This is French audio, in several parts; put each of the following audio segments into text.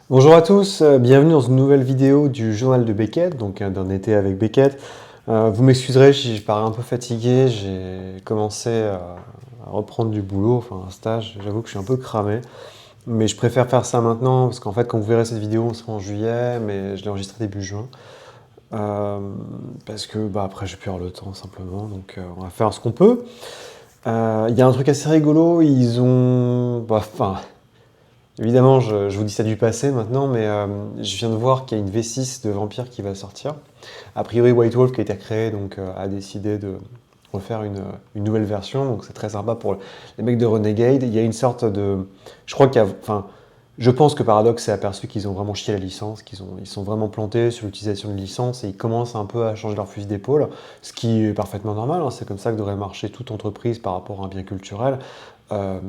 Bonjour à tous, bienvenue dans une nouvelle vidéo du journal de Beckett, donc d'un été avec Beckett. Vous m'excuserez si je parais un peu fatigué, j'ai commencé à reprendre du boulot, enfin un stage, j'avoue que je suis un peu cramé. Mais je préfère faire ça maintenant, parce qu'en fait quand vous verrez cette vidéo, on sera en juillet, mais je l'ai enregistrée début juin. Euh, Parce que après j'ai plus avoir le temps simplement, donc on va faire ce qu'on peut. Il y a un truc assez rigolo, ils ont... Enfin, évidemment, je vous dis ça du passé maintenant, mais je viens de voir qu'il y a une V6 de Vampire qui va sortir. A priori, White Wolf, qui a été recréé, donc, a décidé de refaire une nouvelle version, donc c'est très sympa pour les mecs de Renegade. Il y a une sorte de... Je crois qu'il y a... Enfin, je pense que Paradox s'est aperçu qu'ils ont vraiment chié la licence, ils sont vraiment plantés sur l'utilisation de licence et ils commencent un peu à changer leur fusil d'épaule, ce qui est parfaitement normal, hein. C'est comme ça que devrait marcher toute entreprise par rapport à un bien culturel. Euh,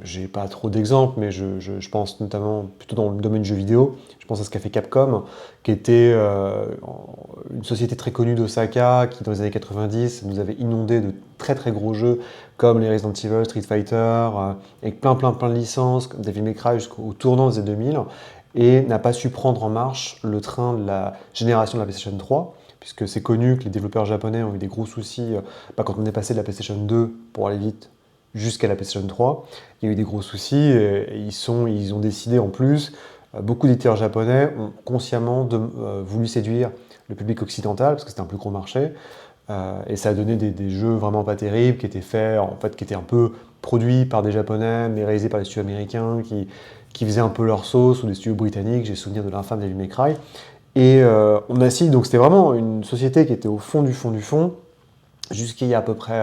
j'ai pas trop d'exemples, mais je pense notamment plutôt dans le domaine du jeu vidéo. Je pense à ce qu'a fait Capcom, qui était une société très connue d'Osaka, qui dans les années 90 nous avait inondé de très très gros jeux comme les Resident Evil, Street Fighter, avec plein de licences, comme Devil May Cry jusqu'au tournant des années 2000, et n'a pas su prendre en marche le train de la génération de la PlayStation 3, puisque c'est connu que les développeurs japonais ont eu des gros soucis quand on est passé de la PlayStation 2 pour aller vite jusqu'à la PlayStation 3. Il y a eu des gros soucis et ils ont décidé en plus, beaucoup d'éditeurs japonais ont consciemment voulu séduire le public occidental parce que c'était un plus gros marché. Et ça a donné des jeux vraiment pas terribles qui étaient faits, en fait, qui étaient un peu produits par des japonais mais réalisés par des studios américains qui faisaient un peu leur sauce ou des studios britanniques. J'ai souvenir de l'infâme Devil May Cry. Et on a signé, donc c'était vraiment une société qui était au fond du fond du fond, jusqu'il y a à peu près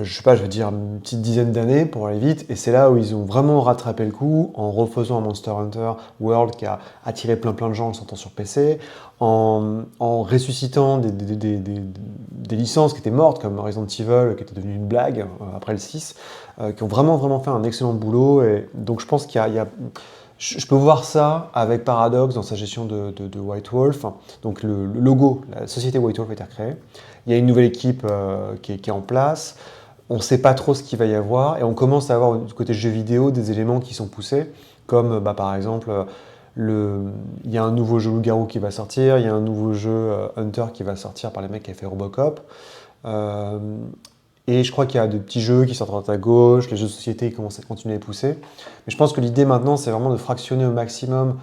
je sais pas, je veux dire une petite dizaine d'années pour aller vite, et c'est là où ils ont vraiment rattrapé le coup en refaisant un Monster Hunter World qui a attiré plein de gens en le sortant sur PC, en ressuscitant des licences qui étaient mortes comme Resident Evil qui était devenu une blague après le 6, qui ont vraiment fait un excellent boulot, et donc je pense je peux voir ça avec Paradox dans sa gestion de White Wolf. Donc le logo, la société White Wolf a été recréée. Il y a une nouvelle équipe qui est en place. On ne sait pas trop ce qu'il va y avoir et on commence à avoir du côté jeu vidéo des éléments qui sont poussés, comme par exemple il y a un nouveau jeu Loup-Garou qui va sortir, il y a un nouveau jeu Hunter qui va sortir par les mecs qui ont fait Robocop. Euh, et je crois qu'il y a de petits jeux qui sortent à droite à gauche, les jeux de société ils commencent à continuer à les pousser. Mais je pense que l'idée maintenant, c'est vraiment de fractionner au maximum,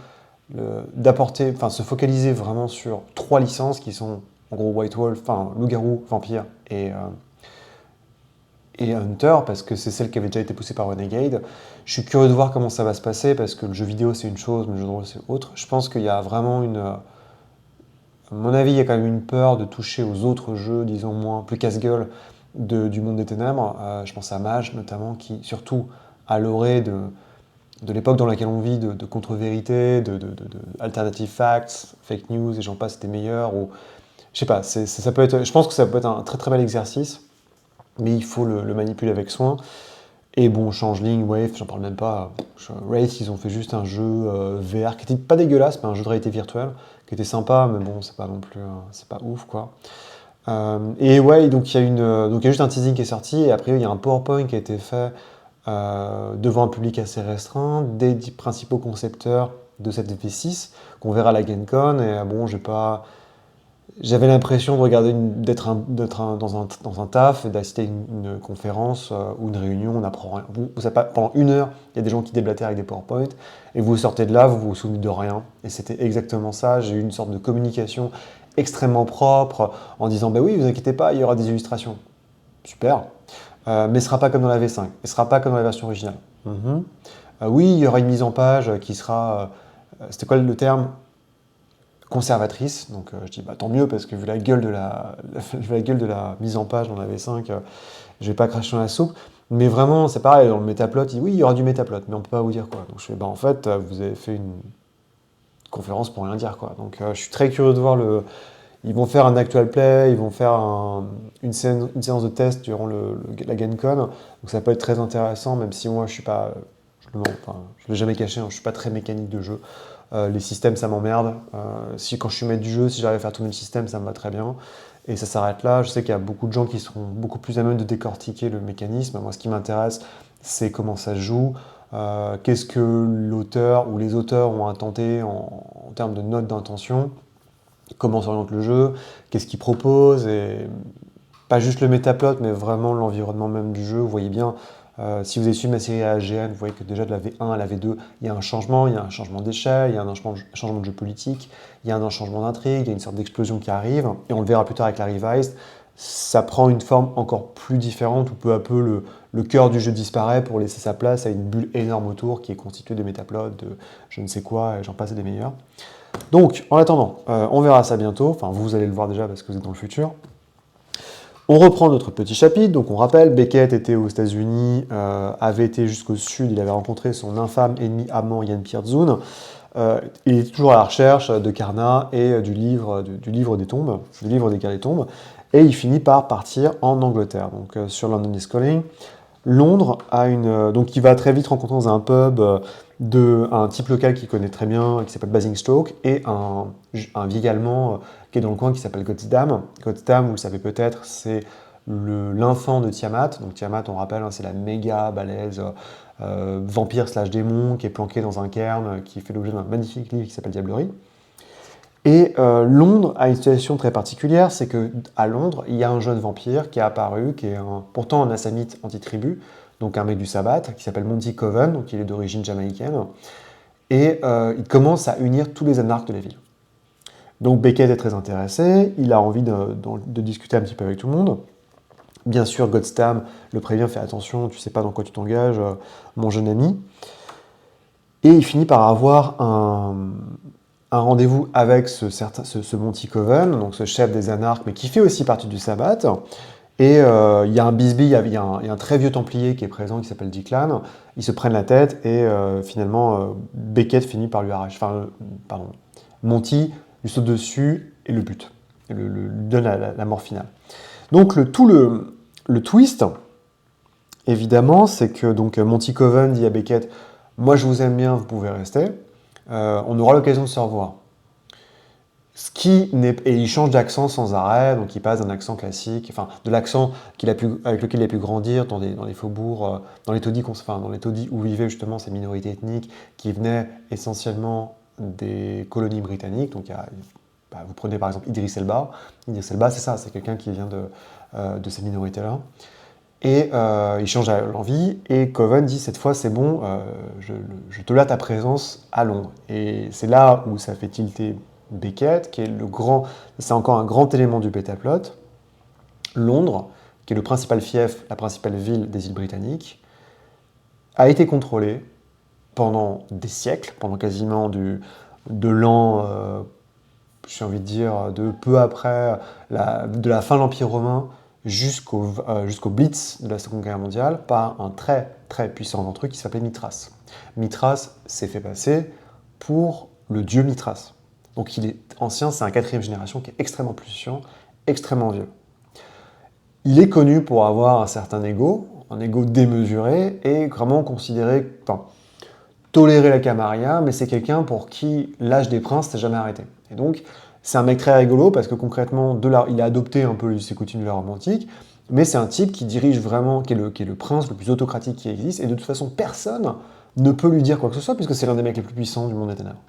d'apporter, enfin se focaliser vraiment sur 3 licences qui sont en gros White Wolf, enfin Loup-Garou, Vampire et Hunter, parce que c'est celle qui avait déjà été poussée par Renegade. Je suis curieux de voir comment ça va se passer, parce que le jeu vidéo c'est une chose, mais le jeu de rôle c'est autre. Je pense qu'il y a vraiment à mon avis, il y a quand même une peur de toucher aux autres jeux, disons moins, plus casse-gueule du monde des ténèbres. Je pense à Mage notamment, qui surtout à l'orée de l'époque dans laquelle on vit, de contre-vérité, de alternative facts, fake news, et j'en passe, c'était meilleur. Ou, je sais pas, ça peut être, je pense que ça peut être un très bel exercice, mais il faut le manipuler avec soin. Et bon, Changeling, Wave, j'en parle même pas. Wraith, ils ont fait juste un jeu VR qui était pas dégueulasse, mais un jeu de réalité virtuelle qui était sympa, mais bon, c'est pas non plus, c'est pas ouf quoi. Et ouais, donc il y a juste un teasing qui est sorti, et après il y a un PowerPoint qui a été fait devant un public assez restreint, des 10 principaux concepteurs de cette V6, qu'on verra à la GameCon, et bon, j'avais l'impression de regarder dans un taf et d'assister à une conférence ou une réunion, on apprend rien. Pendant 1 heure, il y a des gens qui déblatèrent avec des PowerPoint, et vous sortez de là, vous vous souvenez de rien. Et c'était exactement ça, j'ai eu une sorte de communication extrêmement propre, en disant, bah oui, vous inquiétez pas, il y aura des illustrations. Super. Mais ce sera pas comme dans la V5, ce sera pas comme dans la version originale. Mhm. Oui, il y aura une mise en page qui sera, c'était quoi le terme? Conservatrice. Donc je dis bah, tant mieux parce que vu la gueule de vu la gueule de la mise en page dans la V5, je vais pas cracher dans la soupe. Mais vraiment, c'est pareil, dans le métaplot, il dit oui, il y aura du métaplot, mais on peut pas vous dire quoi. Donc je fais bah en fait, vous avez fait une conférence pour rien dire quoi. Donc je suis très curieux de voir le. Ils vont faire un actual play, ils vont faire une séance de test durant la GameCon. Donc ça peut être très intéressant, même si moi je suis pas. Je l'ai jamais caché, hein, je suis pas très mécanique de jeu. Les systèmes, ça m'emmerde. Quand je suis maître du jeu, si j'arrive à faire tourner le système, ça me va très bien. Et ça s'arrête là. Je sais qu'il y a beaucoup de gens qui seront beaucoup plus à même de décortiquer le mécanisme. Moi, ce qui m'intéresse, c'est comment ça se joue. qu'est-ce que l'auteur ou les auteurs ont intenté en termes de notes d'intention, comment s'oriente le jeu, qu'est-ce qu'ils proposent, et pas juste le métaplot, mais vraiment l'environnement même du jeu. Vous voyez bien, si vous avez suivi ma série AGN, vous voyez que déjà de la V1 à la V2, il y a un changement d'échelle, il y a un changement de jeu politique, il y a un changement d'intrigue, il y a une sorte d'explosion qui arrive, et on le verra plus tard avec la Revised. Ça prend une forme encore plus différente, où peu à peu le cœur du jeu disparaît pour laisser sa place à une bulle énorme autour qui est constituée de métaplots, de je ne sais quoi, et j'en passe et des meilleurs. Donc, en attendant, on verra ça bientôt, enfin vous allez le voir déjà parce que vous êtes dans le futur. On reprend notre petit chapitre, donc on rappelle, Beckett était aux États-Unis, avait été jusqu'au sud, il avait rencontré son infâme ennemi amant Ian Pierzun. Il est toujours à la recherche de Karna et du livre des tombes, du livre des guerres des tombes, et il finit par partir en Angleterre. Donc sur London is Calling, Londres donc il va très vite rencontrer dans un pub un type local qu'il connaît très bien, qui s'appelle Basingstoke, et un vieil Allemand qui est dans le coin qui s'appelle Gottsdam. Gottsdam, vous le savez peut-être, c'est l'infant de Tiamat. Donc Tiamat, on rappelle, c'est la méga balèze vampire slash démon qui est planqué dans un cairn, qui fait l'objet d'un magnifique livre qui s'appelle Diablerie. Et Londres a une situation très particulière, c'est qu'à Londres, il y a un jeune vampire qui est apparu, qui est pourtant un assamite anti-tribu, donc un mec du sabbat, qui s'appelle Monty Coven, donc il est d'origine jamaïcaine, et il commence à unir tous les anarques de la ville. Donc Beckett est très intéressé, il a envie de discuter un petit peu avec tout le monde. Bien sûr, Gottsdam le prévient, fais attention, tu sais pas dans quoi tu t'engages, mon jeune ami. Et il finit par avoir un rendez-vous avec ce Monty Coven, donc ce chef des anarques, mais qui fait aussi partie du sabbat. Et il y a un bisbille, il y a un très vieux templier qui est présent, qui s'appelle Declan. Ils se prennent la tête et finalement, Beckett finit par lui arracher. Monty lui saute dessus et le bute. Et lui donne la mort finale. Donc le twist, évidemment, c'est que donc, Monty Coven dit à Beckett « Moi je vous aime bien, vous pouvez rester. On aura l'occasion de se revoir. » Et il change d'accent sans arrêt, donc il passe d'un accent classique, enfin de l'accent avec lequel il a pu grandir dans les faubourgs, dans les taudis où vivaient justement ces minorités ethniques qui venaient essentiellement des colonies britanniques. Donc vous prenez par exemple Idriss Elba. Idriss Elba, c'est ça, c'est quelqu'un qui vient de ces minorités-là. Et il change l'envie, et Coven dit cette fois c'est bon, je tolère ta présence à Londres. Et c'est là où ça fait tilter Beckett, qui est c'est encore un grand élément du bêta-plot. Londres, qui est le principal fief, la principale ville des îles britanniques, a été contrôlée pendant des siècles, pendant quasiment de l'an, j'ai envie de dire, de peu après de la fin de l'Empire romain jusqu'au Blitz de la Seconde Guerre mondiale, par un très très puissant d'entre eux qui s'appelait Mithras. Mithras s'est fait passer pour le dieu Mithras. Donc il est ancien, c'est un 4e génération qui est extrêmement puissant, extrêmement vieux. Il est connu pour avoir un certain ego, un ego démesuré, et vraiment tolérer la Camarilla, mais c'est quelqu'un pour qui l'âge des princes s'est jamais arrêté. Et donc, c'est un mec très rigolo, parce que concrètement, il a adopté un peu ses coutumes de la Rome antique, mais c'est un type qui dirige vraiment, qui est le prince le plus autocratique qui existe, et de toute façon, personne ne peut lui dire quoi que ce soit, puisque c'est l'un des mecs les plus puissants du monde des ténèbres.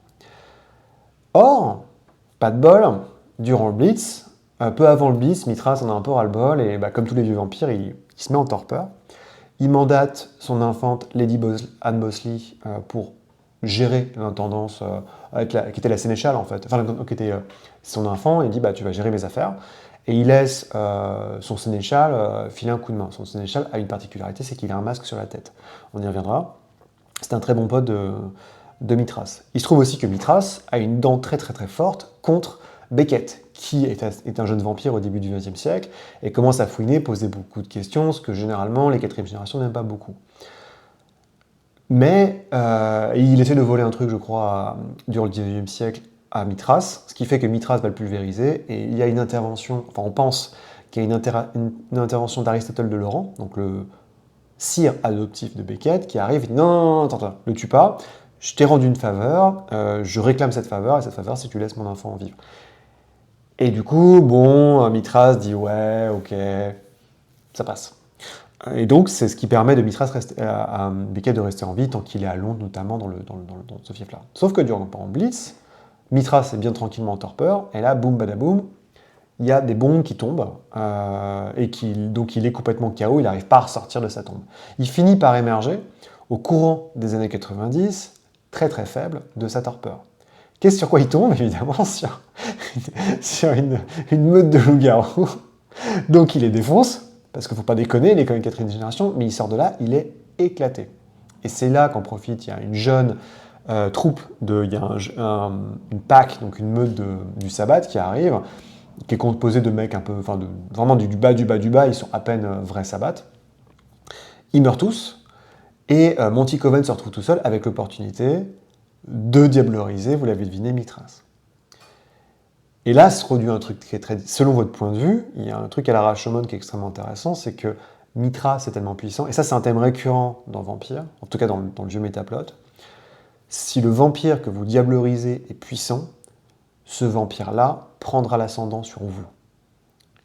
Or, pas de bol, durant le Blitz, peu avant le Blitz, Mithras en a un peu ras-le-bol, et comme tous les vieux vampires, il se met en torpeur. Il mandate son infante Lady Anne Bosley pour gérer l'intendance, qui était la sénéchale en fait, enfin qui était son enfant, et il dit tu vas gérer mes affaires. Et il laisse son sénéchal filer un coup de main. Son sénéchal a une particularité, c'est qu'il a un masque sur la tête. On y reviendra. C'est un très bon pote de Mithras. Il se trouve aussi que Mithras a une dent très très très forte contre Beckett, qui est un jeune vampire au début du XXe siècle, et commence à fouiner, poser beaucoup de questions, ce que généralement les 4e générations n'aiment pas beaucoup. Mais il essaie de voler un truc, je crois, durant le XIXe siècle à Mithras, ce qui fait que Mithras va le pulvériser, et il y a une intervention, enfin on pense qu'il y a une intervention d'Aristote de Laurent, donc le sire adoptif de Beckett, qui arrive et dit non, attends, le tue pas, je t'ai rendu une faveur, je réclame cette faveur, et cette faveur, c'est que tu laisses mon enfant vivre. Et du coup, Mithras dit ouais, ok, ça passe. Et donc, c'est ce qui permet à Beckett de rester en vie tant qu'il est à Londres, notamment dans ce fief-là. Sauf que durant Blitz, Mithras est bien tranquillement en torpeur, et là, boum, badaboum, il y a des bombes qui tombent, donc il est complètement KO, il n'arrive pas à ressortir de sa tombe. Il finit par émerger, au courant des années 90, très très faible, de sa torpeur. Qu'est-ce sur quoi il tombe? Évidemment, sur une meute de loups-garous. Donc il les défonce, parce qu'il ne faut pas déconner, il est quand même quatrième génération, mais il sort de là, il est éclaté. Et c'est là qu'en profite, il y a une jeune troupe, il y a une PAC, donc une meute du Sabbat qui arrive, qui est composée de mecs un peu, enfin vraiment du bas, du bas, du bas, ils sont à peine vrais Sabbat. Ils meurent tous, et Monty Coven se retrouve tout seul avec l'opportunité de diableriser, vous l'avez deviné, Mithras. Et là se produit un truc très, selon votre point de vue, il y a un truc à la Rashomon qui est extrêmement intéressant, c'est que Mithras est tellement puissant, et ça c'est un thème récurrent dans Vampire, en tout cas dans le vieux métaplot. Si le vampire que vous diablerisez est puissant, ce vampire-là prendra l'ascendant sur vous.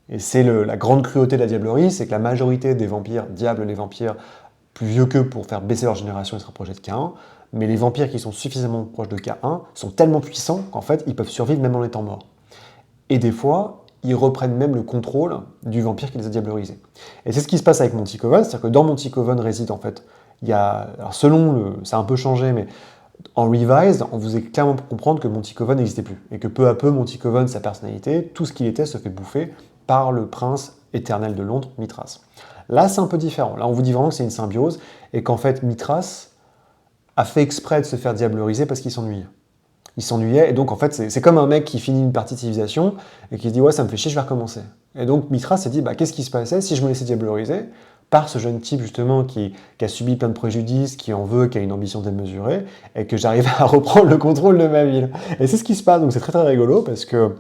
Et c'est la grande cruauté de la diablerie, c'est que la majorité des vampires diablent les vampires plus vieux qu'eux pour faire baisser leur génération et se rapprocher de K1, mais les vampires qui sont suffisamment proches de K1 sont tellement puissants qu'en fait, ils peuvent survivre même en étant morts. Et des fois, ils reprennent même le contrôle du vampire qui les a diablerisés. Et c'est ce qui se passe avec Monty Coven, c'est-à-dire que dans Monty Coven réside en fait, il y a, alors ça a un peu changé, mais en Revised, on vous est clairement pour comprendre que Monty Coven n'existait plus, et que peu à peu, Monty Coven, sa personnalité, tout ce qu'il était se fait bouffer par le prince éternel de Londres, Mithras. Là, c'est un peu différent. Là, on vous dit vraiment que c'est une symbiose, et qu'en fait, Mithras a fait exprès de se faire diableriser parce qu'il s'ennuyait. Il s'ennuyait, et donc en fait, c'est comme un mec qui finit une partie de civilisation, et qui se dit « ouais, ça me fait chier, je vais recommencer ». Et donc Mithras s'est dit bah, « qu'est-ce qui se passait si je me laissais diableriser ?» par ce jeune type justement qui a subi plein de préjudices, qui en veut, qui a une ambition démesurée, et que j'arrive à reprendre le contrôle de ma ville. Et c'est ce qui se passe, donc c'est très très rigolo, parce que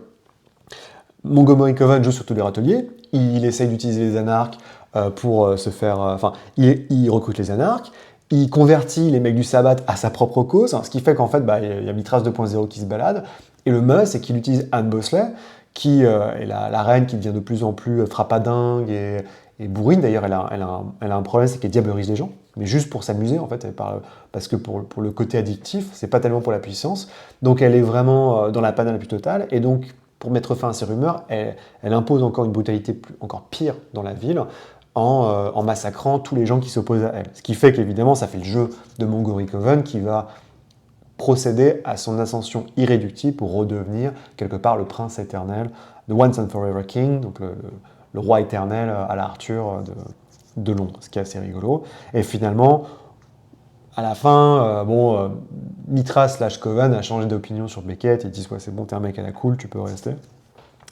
Montgomery Coven joue sur tous les râteliers, il essaye d'utiliser les anarques pour se faire... Enfin, il recrute les anarques, il convertit les mecs du Sabbat à sa propre cause, ce qui fait qu'en fait, il y a Mithras 2.0 qui se balade, et le must, c'est qu'il utilise Anne Bosley, qui est la reine qui devient de plus en plus frappadingue et bourrine. D'ailleurs, elle a un problème, c'est qu'elle diablerise les gens, mais juste pour s'amuser, en fait, parce que pour le côté addictif, c'est pas tellement pour la puissance. Donc elle est vraiment dans la panne la plus totale, et donc, pour mettre fin à ces rumeurs, elle impose encore une brutalité encore pire dans la ville, en massacrant tous les gens qui s'opposent à elle. Ce qui fait qu'évidemment, ça fait le jeu de Montgomery Coven qui va procéder à son ascension irréductible pour redevenir quelque part le prince éternel, the once and forever king, donc le roi éternel à la Arthur de Londres, ce qui est assez rigolo. Et finalement, à la fin, Mithras / Coven a changé d'opinion sur Beckett, ils disent ouais, c'est bon, t'es un mec à la cool, tu peux rester.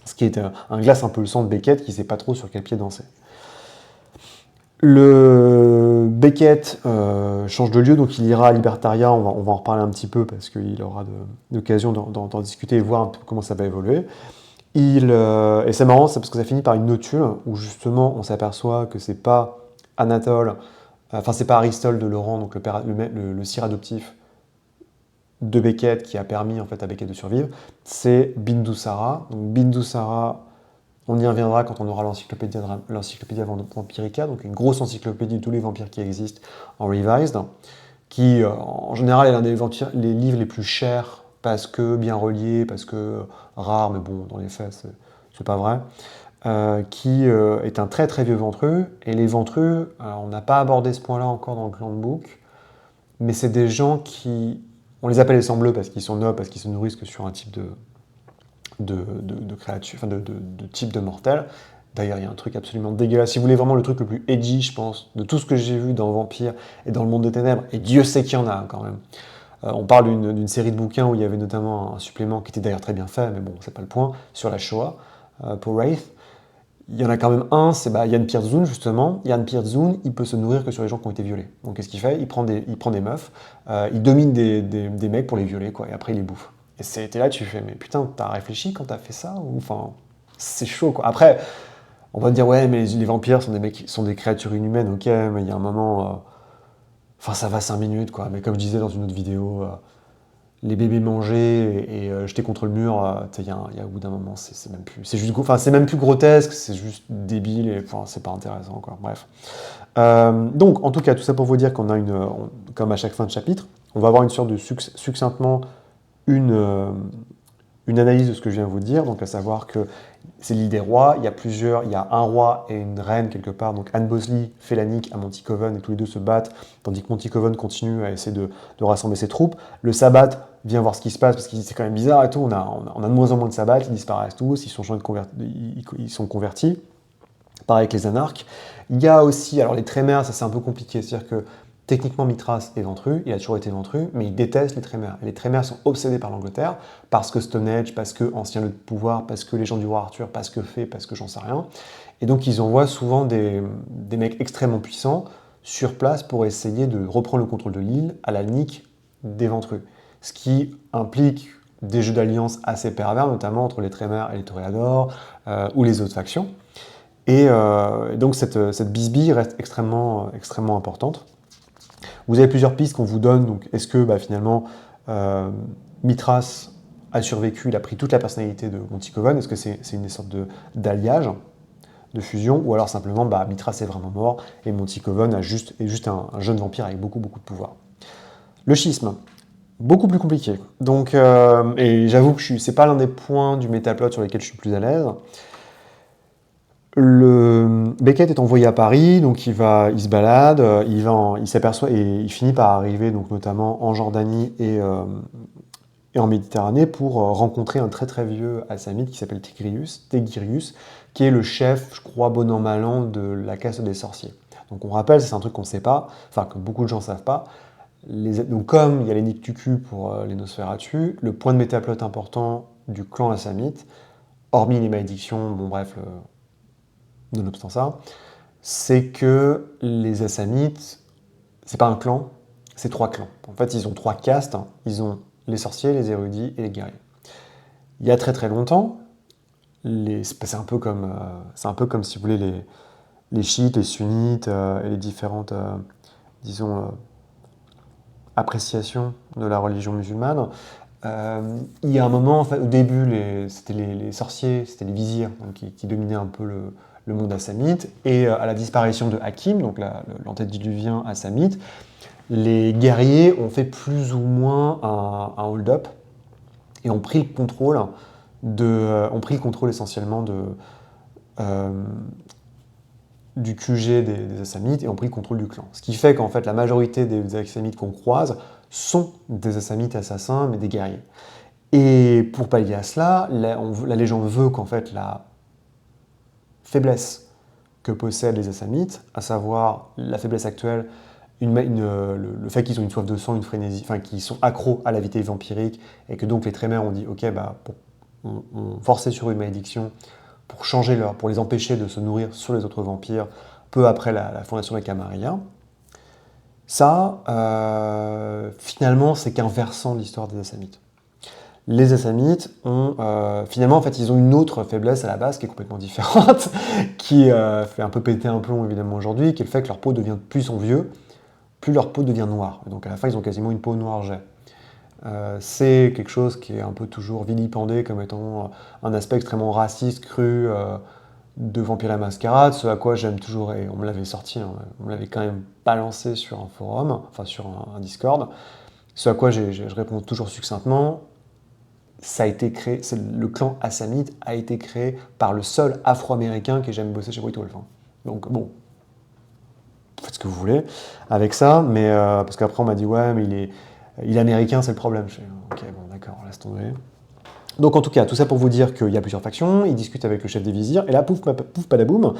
Ce qui est un glace un peu le sang de Beckett qui sait pas trop sur quel pied danser. Le Beckett change de lieu, donc il ira à Libertaria, on va en reparler un petit peu parce qu'il aura l'occasion d'en discuter et voir un peu comment ça va évoluer. Et c'est marrant, c'est parce que ça finit par une notule où justement on s'aperçoit que c'est pas Anatole, c'est pas Aristole de Laurent, donc le sire adoptif de Beckett qui a permis en fait à Beckett de survivre, c'est Bindusara. Donc Bindusara, on y reviendra quand on aura l'encyclopédie Vampirica, donc une grosse encyclopédie de tous les vampires qui existent en Revised, qui en général est l'un des les livres les plus chers parce que bien relié, parce que rare, mais bon, dans les faits, c'est pas vrai, qui est un très très vieux ventru, et les ventrus, on n'a pas abordé ce point-là encore dans le Clan Book, mais c'est des gens qui... On les appelle les sangs bleus parce qu'ils sont nobles, parce qu'ils se nourrissent que sur un type de créatures, enfin de type de mortel. D'ailleurs, il y a un truc absolument dégueulasse. Si vous voulez vraiment le truc le plus edgy, je pense, de tout ce que j'ai vu dans Vampire et dans le Monde des Ténèbres, et Dieu sait qu'il y en a quand même. On parle d'une série de bouquins où il y avait notamment un supplément qui était d'ailleurs très bien fait, mais bon, c'est pas le point, sur la Shoah, pour Wraith. Il y en a quand même un, c'est Yann Pierzun, justement. Yann Pierzun, il peut se nourrir que sur les gens qui ont été violés. Donc qu'est-ce qu'il fait ? Il prend des meufs, il domine des mecs pour les violer, quoi, et après il les bouffe. Et c'était là, tu fais, mais putain, t'as réfléchi quand t'as fait ça ? Ou, enfin, c'est chaud, quoi. Après, on va te dire, ouais, mais les vampires sont des créatures inhumaines, ok, mais il y a un moment... ça va 5 minutes, quoi. Mais comme je disais dans une autre vidéo, les bébés mangés et jetés contre le mur, il y a au bout d'un moment, c'est même plus, c'est juste, enfin, c'est même plus grotesque, c'est juste débile et enfin, c'est pas intéressant, quoi. Bref. Donc, en tout cas, tout ça pour vous dire qu'on a comme à chaque fin de chapitre, on va avoir une sorte de succinctement une analyse de ce que je viens de vous dire, donc à savoir que c'est l'île des rois, il y a un roi et une reine quelque part, donc Anne Bosley fait la nique à Monticoven et tous les deux se battent, tandis que Monticoven continue à essayer de rassembler ses troupes. Le sabbat vient voir ce qui se passe parce qu'il dit c'est quand même bizarre et tout, on a de moins en moins de sabbats, ils disparaissent tous, ils sont convertis. Pareil avec les anarques. Il y a aussi, alors les Trémères, ça c'est un peu compliqué, c'est-à-dire que techniquement Mithras est ventru, il a toujours été ventru, mais il déteste les Trémères. Et les Trémères sont obsédés par l'Angleterre, parce que Stonehenge, parce que ancien lieu de pouvoir, parce que les gens du roi Arthur, parce que j'en sais rien. Et donc ils envoient souvent des mecs extrêmement puissants sur place pour essayer de reprendre le contrôle de l'île à la nique des ventrus. Ce qui implique des jeux d'alliance assez pervers, notamment entre les Trémères et les Toréadors, ou les autres factions. Et donc cette bisbille reste extrêmement importante. Vous avez plusieurs pistes qu'on vous donne. Donc, est-ce que finalement Mithras a survécu, il a pris toute la personnalité de Monticoven? Est-ce que c'est une sorte d'alliage, de fusion? Ou alors simplement Mithras est vraiment mort et Monticoven est juste un jeune vampire avec beaucoup de pouvoir? Le schisme, beaucoup plus compliqué. Donc, et j'avoue que c'est pas l'un des points du métaplot sur lesquels je suis plus à l'aise. Beckett est envoyé à Paris, donc il se balade, il s'aperçoit et il finit par arriver donc notamment en Jordanie et en Méditerranée pour rencontrer un très vieux assamite qui s'appelle Tigrius, qui est le chef, je crois, bon an mal an, de la caste des sorciers. Donc on rappelle, c'est un truc qu'on ne sait pas, enfin que beaucoup de gens ne savent pas. Donc comme il y a les Nictuku pour les Nosferatu, le point de métaplot important du clan assamite, hormis les malédictions, bon bref, nonobstant ça, c'est que les Assamites, c'est pas un clan, c'est 3 clans. En fait, ils ont 3 castes. Ils ont les sorciers, les érudits et les guerriers. Il y a très longtemps, c'est un peu comme si vous voulez les chiites, les sunnites et les différentes, disons, appréciations de la religion musulmane. Il y a un moment, en fait, au début, c'était les sorciers, c'était les vizirs donc, qui dominaient un peu le monde assamite, et à la disparition de Hakim, donc l'antédiluvien assamite, les guerriers ont fait plus ou moins un hold-up et ont pris le contrôle essentiellement du QG des Assamites et ont pris le contrôle du clan. Ce qui fait qu'en fait la majorité des Assamites qu'on croise sont des Assamites assassins, mais des guerriers. Et pour pallier à cela, la légende veut qu'en fait la faiblesse que possèdent les Assamites, à savoir la faiblesse actuelle, le fait qu'ils ont une soif de sang, une frénésie, enfin qu'ils sont accros à la vitalité vampirique, et que donc les Trémères ont dit ok, on forçait sur une malédiction pour les empêcher de se nourrir sur les autres vampires peu après la fondation des Camarilla. Ça, finalement, c'est qu'un versant de l'histoire des Assamites. Les Assamites finalement, en fait, ils ont une autre faiblesse à la base qui est complètement différente, qui fait un peu péter un plomb évidemment aujourd'hui, qui est le fait que leur peau devient, plus ils sont vieux, plus leur peau devient noire. Donc à la fin, ils ont quasiment une peau noire jet. C'est quelque chose qui est un peu toujours vilipendé comme étant un aspect extrêmement raciste, cru de Vampire la Mascarade, ce à quoi j'aime toujours, et on me l'avait sorti, on me l'avait quand même balancé sur un forum, enfin sur un Discord, ce à quoi je réponds toujours succinctement. Ça a été créé, le clan Assamite a été créé par le seul Afro-Américain qui ait jamais bossé chez White Wolf. Donc bon, faites ce que vous voulez avec ça, mais parce qu'après on m'a dit ouais, mais il est américain, c'est le problème. Je fais ok, bon d'accord, laisse tomber. Donc en tout cas, tout ça pour vous dire qu'il y a plusieurs factions, ils discutent avec le chef des vizirs, et là, pouf padaboum,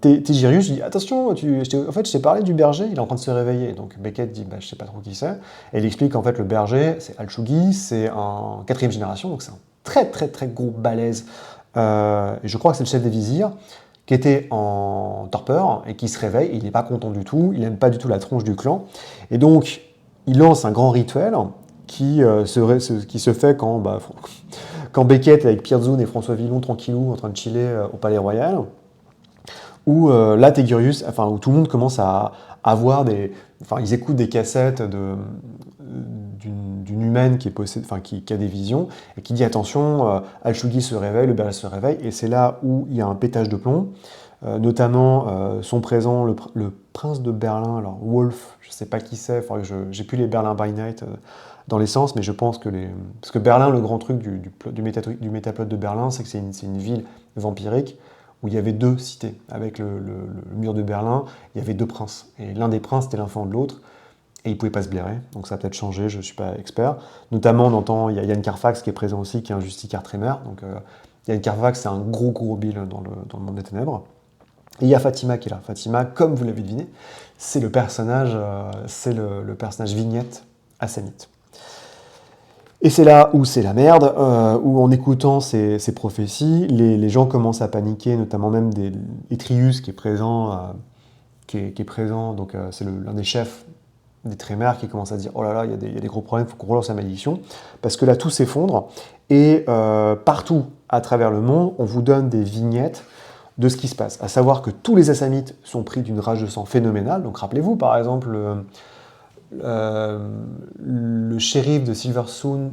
Tigirius dit attention, en fait je t'ai parlé du berger, il est en train de se réveiller. Donc Beckett dit je sais pas trop qui c'est, et il explique qu'en fait le berger, c'est Al-Shughi, c'est un 4e génération, donc c'est un très gros balèze, et je crois que c'est le chef des vizirs, qui était en torpeur, et qui se réveille, et il n'est pas content du tout, il n'aime pas du tout la tronche du clan, et donc il lance un grand rituel, qui se fait quand Beckett est avec Pierre Zoun et François Villon tranquillou en train de chiller au Palais Royal, où là Tigurius, où tout le monde commence à avoir ils écoutent des cassettes d'une humaine qui a des visions, et qui dit attention, Al-Shuggi se réveille, le berger se réveille, et c'est là où il y a un pétage de plomb. Notamment sont présents le prince de Berlin, alors Wolf, je ne sais pas qui c'est, j'ai plus les Berlin by Night dans l'essence, mais je pense que parce que Berlin, le grand truc du métaplot de Berlin, c'est que c'est une ville vampirique où il y avait deux cités. Avec le mur de Berlin, il y avait deux princes. Et l'un des princes était l'enfant de l'autre, et ils ne pouvaient pas se blairer, donc ça a peut-être changé, je ne suis pas expert. Notamment, on entend, il y a Yann Carfax qui est présent aussi, qui est un justiciar Trémer. Donc Yann Carfax, c'est un gros bill dans le monde des ténèbres. Et il y a Fatima qui est là. Fatima, comme vous l'avez deviné, c'est le personnage vignette assamite. Et c'est là où c'est la merde, où en écoutant ces prophéties, les gens commencent à paniquer, notamment même Etrius qui est présent, donc c'est l'un des chefs des Trémères qui commence à dire « Oh là là, il y a des gros problèmes, il faut qu'on relance la malédiction », parce que là, tout s'effondre, et partout à travers le monde, on vous donne des vignettes de ce qui se passe, à savoir que tous les Assamites sont pris d'une rage de sang phénoménale. Donc rappelez-vous, par exemple, le shérif de Silver Spoon,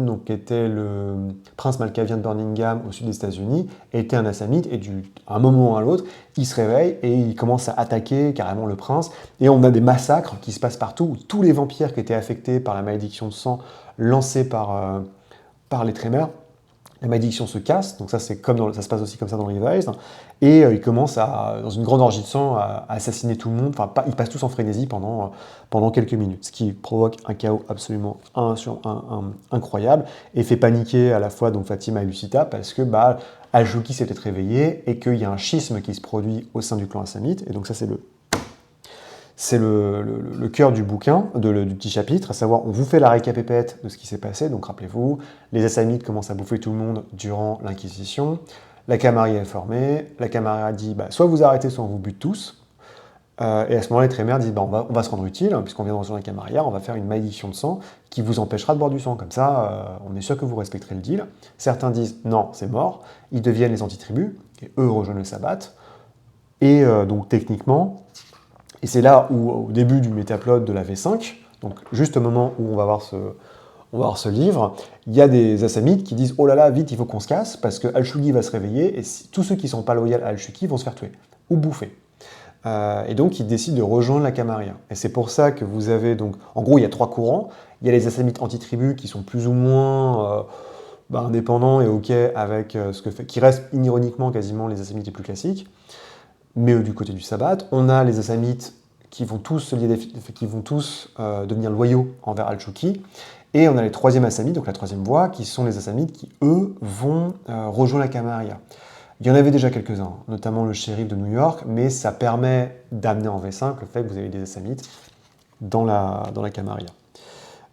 donc, qui était le prince malkavien de Birmingham au sud des États-Unis, était un Assamite, et à un moment ou à l'autre, il se réveille et il commence à attaquer carrément le prince, et on a des massacres qui se passent partout, où tous les vampires qui étaient affectés par la malédiction de sang lancée par les Trémères, la malédiction se casse, donc ça ça se passe aussi comme ça dans le Revised, et il commence dans une grande orgie de sang, à assassiner tout le monde, ils passent tous en frénésie pendant quelques minutes, ce qui provoque un chaos absolument incroyable, et fait paniquer à la fois donc Fatima et Lucita, parce que Al-Shuggi s'est peut-être réveillé, et qu'il y a un schisme qui se produit au sein du clan assamite, et donc ça c'est le cœur du bouquin, du petit chapitre, à savoir, on vous fait la récapépète de ce qui s'est passé. Donc rappelez-vous, les Assamites commencent à bouffer tout le monde durant l'Inquisition. La Camarilla est formée. La Camarilla dit soit vous arrêtez, soit on vous bute tous. Et à ce moment-là, les Trémères disent on va se rendre utile, puisqu'on vient de rejoindre la Camarilla, on va faire une malédiction de sang qui vous empêchera de boire du sang. Comme ça, on est sûr que vous respecterez le deal. Certains disent non, c'est mort. Ils deviennent les antitribus, et eux rejoignent le sabbat. Et donc techniquement, et c'est là où, au début du métaplot de la V5, donc juste au moment où on va voir ce livre, il y a des Assamites qui disent « Oh là là, vite, il faut qu'on se casse, parce que Al-Shuggi va se réveiller, et tous ceux qui ne sont pas loyaux à Al-Shuggi vont se faire tuer, ou bouffer. » Et donc, ils décident de rejoindre la Camarilla. Et c'est pour ça que vous avez donc... En gros, il y a trois courants. Il y a les Assamites anti-tribus qui sont plus ou moins indépendants et OK avec ce que fait... qui restent ironiquement quasiment les Assamites les plus classiques. Mais du côté du sabbat, on a les Assamites qui vont tous devenir loyaux envers Al-Shuggi, et on a les troisièmes Assamites, donc la troisième voie, qui sont les Assamites qui, eux, vont rejoindre la Camarilla. Il y en avait déjà quelques-uns, notamment le shérif de New York, mais ça permet d'amener en V5 le fait que vous avez des Assamites dans la Camarilla.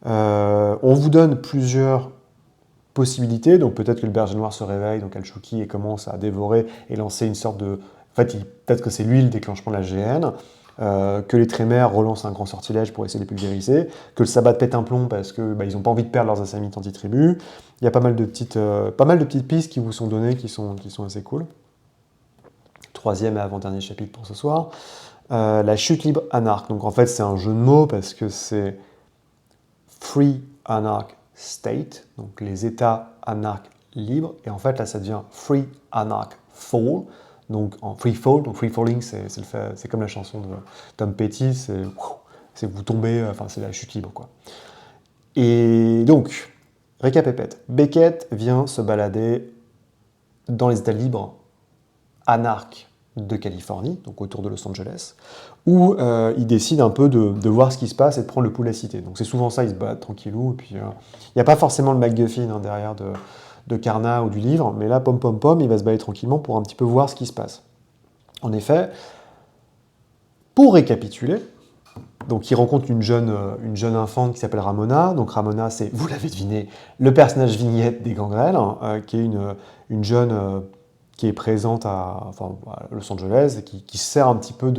On vous donne plusieurs possibilités, donc peut-être que le berger noir se réveille, donc Al-Shuggi commence à dévorer et lancer une sorte de... En fait, peut-être que c'est lui le déclenchement de la GN, que les Trémères relancent un grand sortilège pour essayer de les pulvériser, que le sabbat pète un plomb parce qu'ils n'ont pas envie de perdre leurs Assamites anti-tribus. Il y a pas mal de petites pistes qui vous sont données qui sont assez cool. Troisième et avant-dernier chapitre pour ce soir. La chute libre anarque. Donc en fait, c'est un jeu de mots parce que c'est Free Anarch State, donc les États anarches libres. Et en fait, là, ça devient Free Anarch Fall. Donc en free fall, donc free falling, c'est comme la chanson de Tom Petty, c'est vous tombez, c'est la chute libre, quoi. Et donc, récapépète, Beckett vient se balader dans les États libres anarches de Californie, donc autour de Los Angeles, où il décide un peu de voir ce qui se passe et de prendre le pouls de la cité. Donc c'est souvent ça, il se balade tranquillou, et puis il n'y a pas forcément le MacGuffin derrière de Carnat ou du livre, mais là, il va se balader tranquillement pour un petit peu voir ce qui se passe. En effet, pour récapituler, donc il rencontre une jeune infante qui s'appelle Ramona. Donc Ramona, c'est, vous l'avez deviné, le personnage vignette des Gangrels, qui est une jeune qui est présente à Los Angeles, et qui sert un petit peu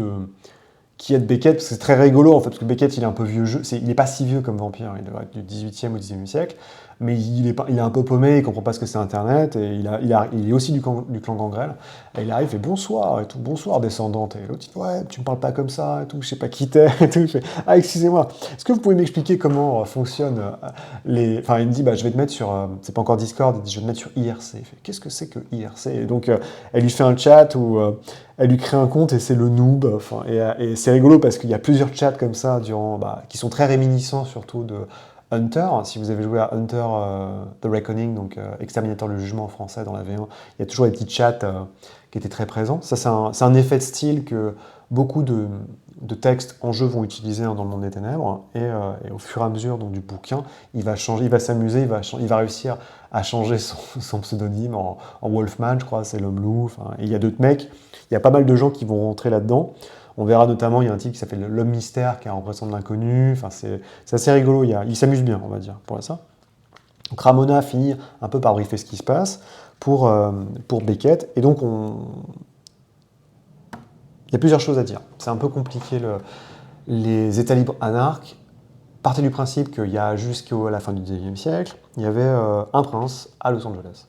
qui est de Beckett, parce que c'est très rigolo en fait, parce que Beckett il est un peu vieux jeu, il n'est pas si vieux comme Vampire, il doit être du 18e ou 19e siècle, mais il est un peu paumé, il comprend pas ce que c'est Internet, et il est aussi du clan Gangrel, et il arrive, il fait bonsoir, et tout, bonsoir descendante, et l'autre il dit ouais, tu me parles pas comme ça, et tout, je sais pas qui t'es, et tout, il fait ah excusez-moi, est-ce que vous pouvez m'expliquer comment fonctionnent Enfin il me dit bah je vais te mettre sur, c'est pas encore Discord, il dit je vais te mettre sur IRC, il fait qu'est-ce que c'est que IRC? Et donc elle lui fait un chat où elle lui crée un compte et c'est le noob. Enfin, et c'est rigolo parce qu'il y a plusieurs chats comme ça qui sont très réminiscents surtout de Hunter. Si vous avez joué à Hunter The Reckoning, donc Exterminateur le jugement en français dans la V1, il y a toujours des petits chats qui étaient très présents. Ça, c'est un effet de style que beaucoup de textes en jeu vont utiliser dans le monde des ténèbres. Et au fur et à mesure donc, du bouquin, il va changer, il va s'amuser, il va réussir à changer son pseudonyme en Wolfman, je crois, c'est l'homme loup. Enfin, et il y a d'autres mecs. Il y a pas mal de gens qui vont rentrer là-dedans. On verra notamment, il y a un type qui s'appelle l'homme mystère, qui est un représentant de l'inconnu. Enfin, c'est assez rigolo, il s'amuse bien, on va dire, pour ça. Donc Ramona finit un peu par briefer ce qui se passe pour Beckett. Et donc, il y a plusieurs choses à dire. C'est un peu compliqué, les États libres anarques. Partez du principe qu'il y a jusqu'à la fin du 19e siècle, il y avait un prince à Los Angeles.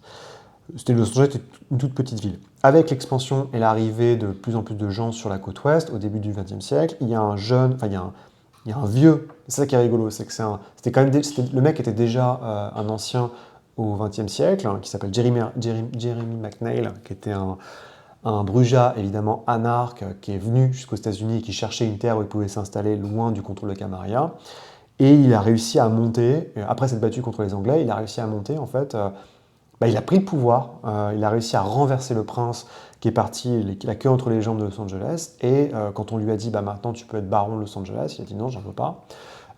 Los Angeles était une toute petite ville. Avec l'expansion et l'arrivée de plus en plus de gens sur la côte ouest, au début du XXe siècle, il y a un jeune, enfin il y a un vieux, c'est ça qui est rigolo, c'est que c'était quand même, le mec était déjà un ancien au XXe siècle, qui s'appelle Jeremy McNeil, qui était un Bruja évidemment anarque, qui est venu jusqu'aux États-Unis et qui cherchait une terre où il pouvait s'installer loin du contrôle de Camarilla. Et il a réussi à monter, après s'être battu contre les Anglais, il a réussi à monter en fait. Il a pris le pouvoir, il a réussi à renverser le prince qui est parti, la queue entre les jambes de Los Angeles, et quand on lui a dit maintenant tu peux être baron de Los Angeles, il a dit non, j'en veux pas,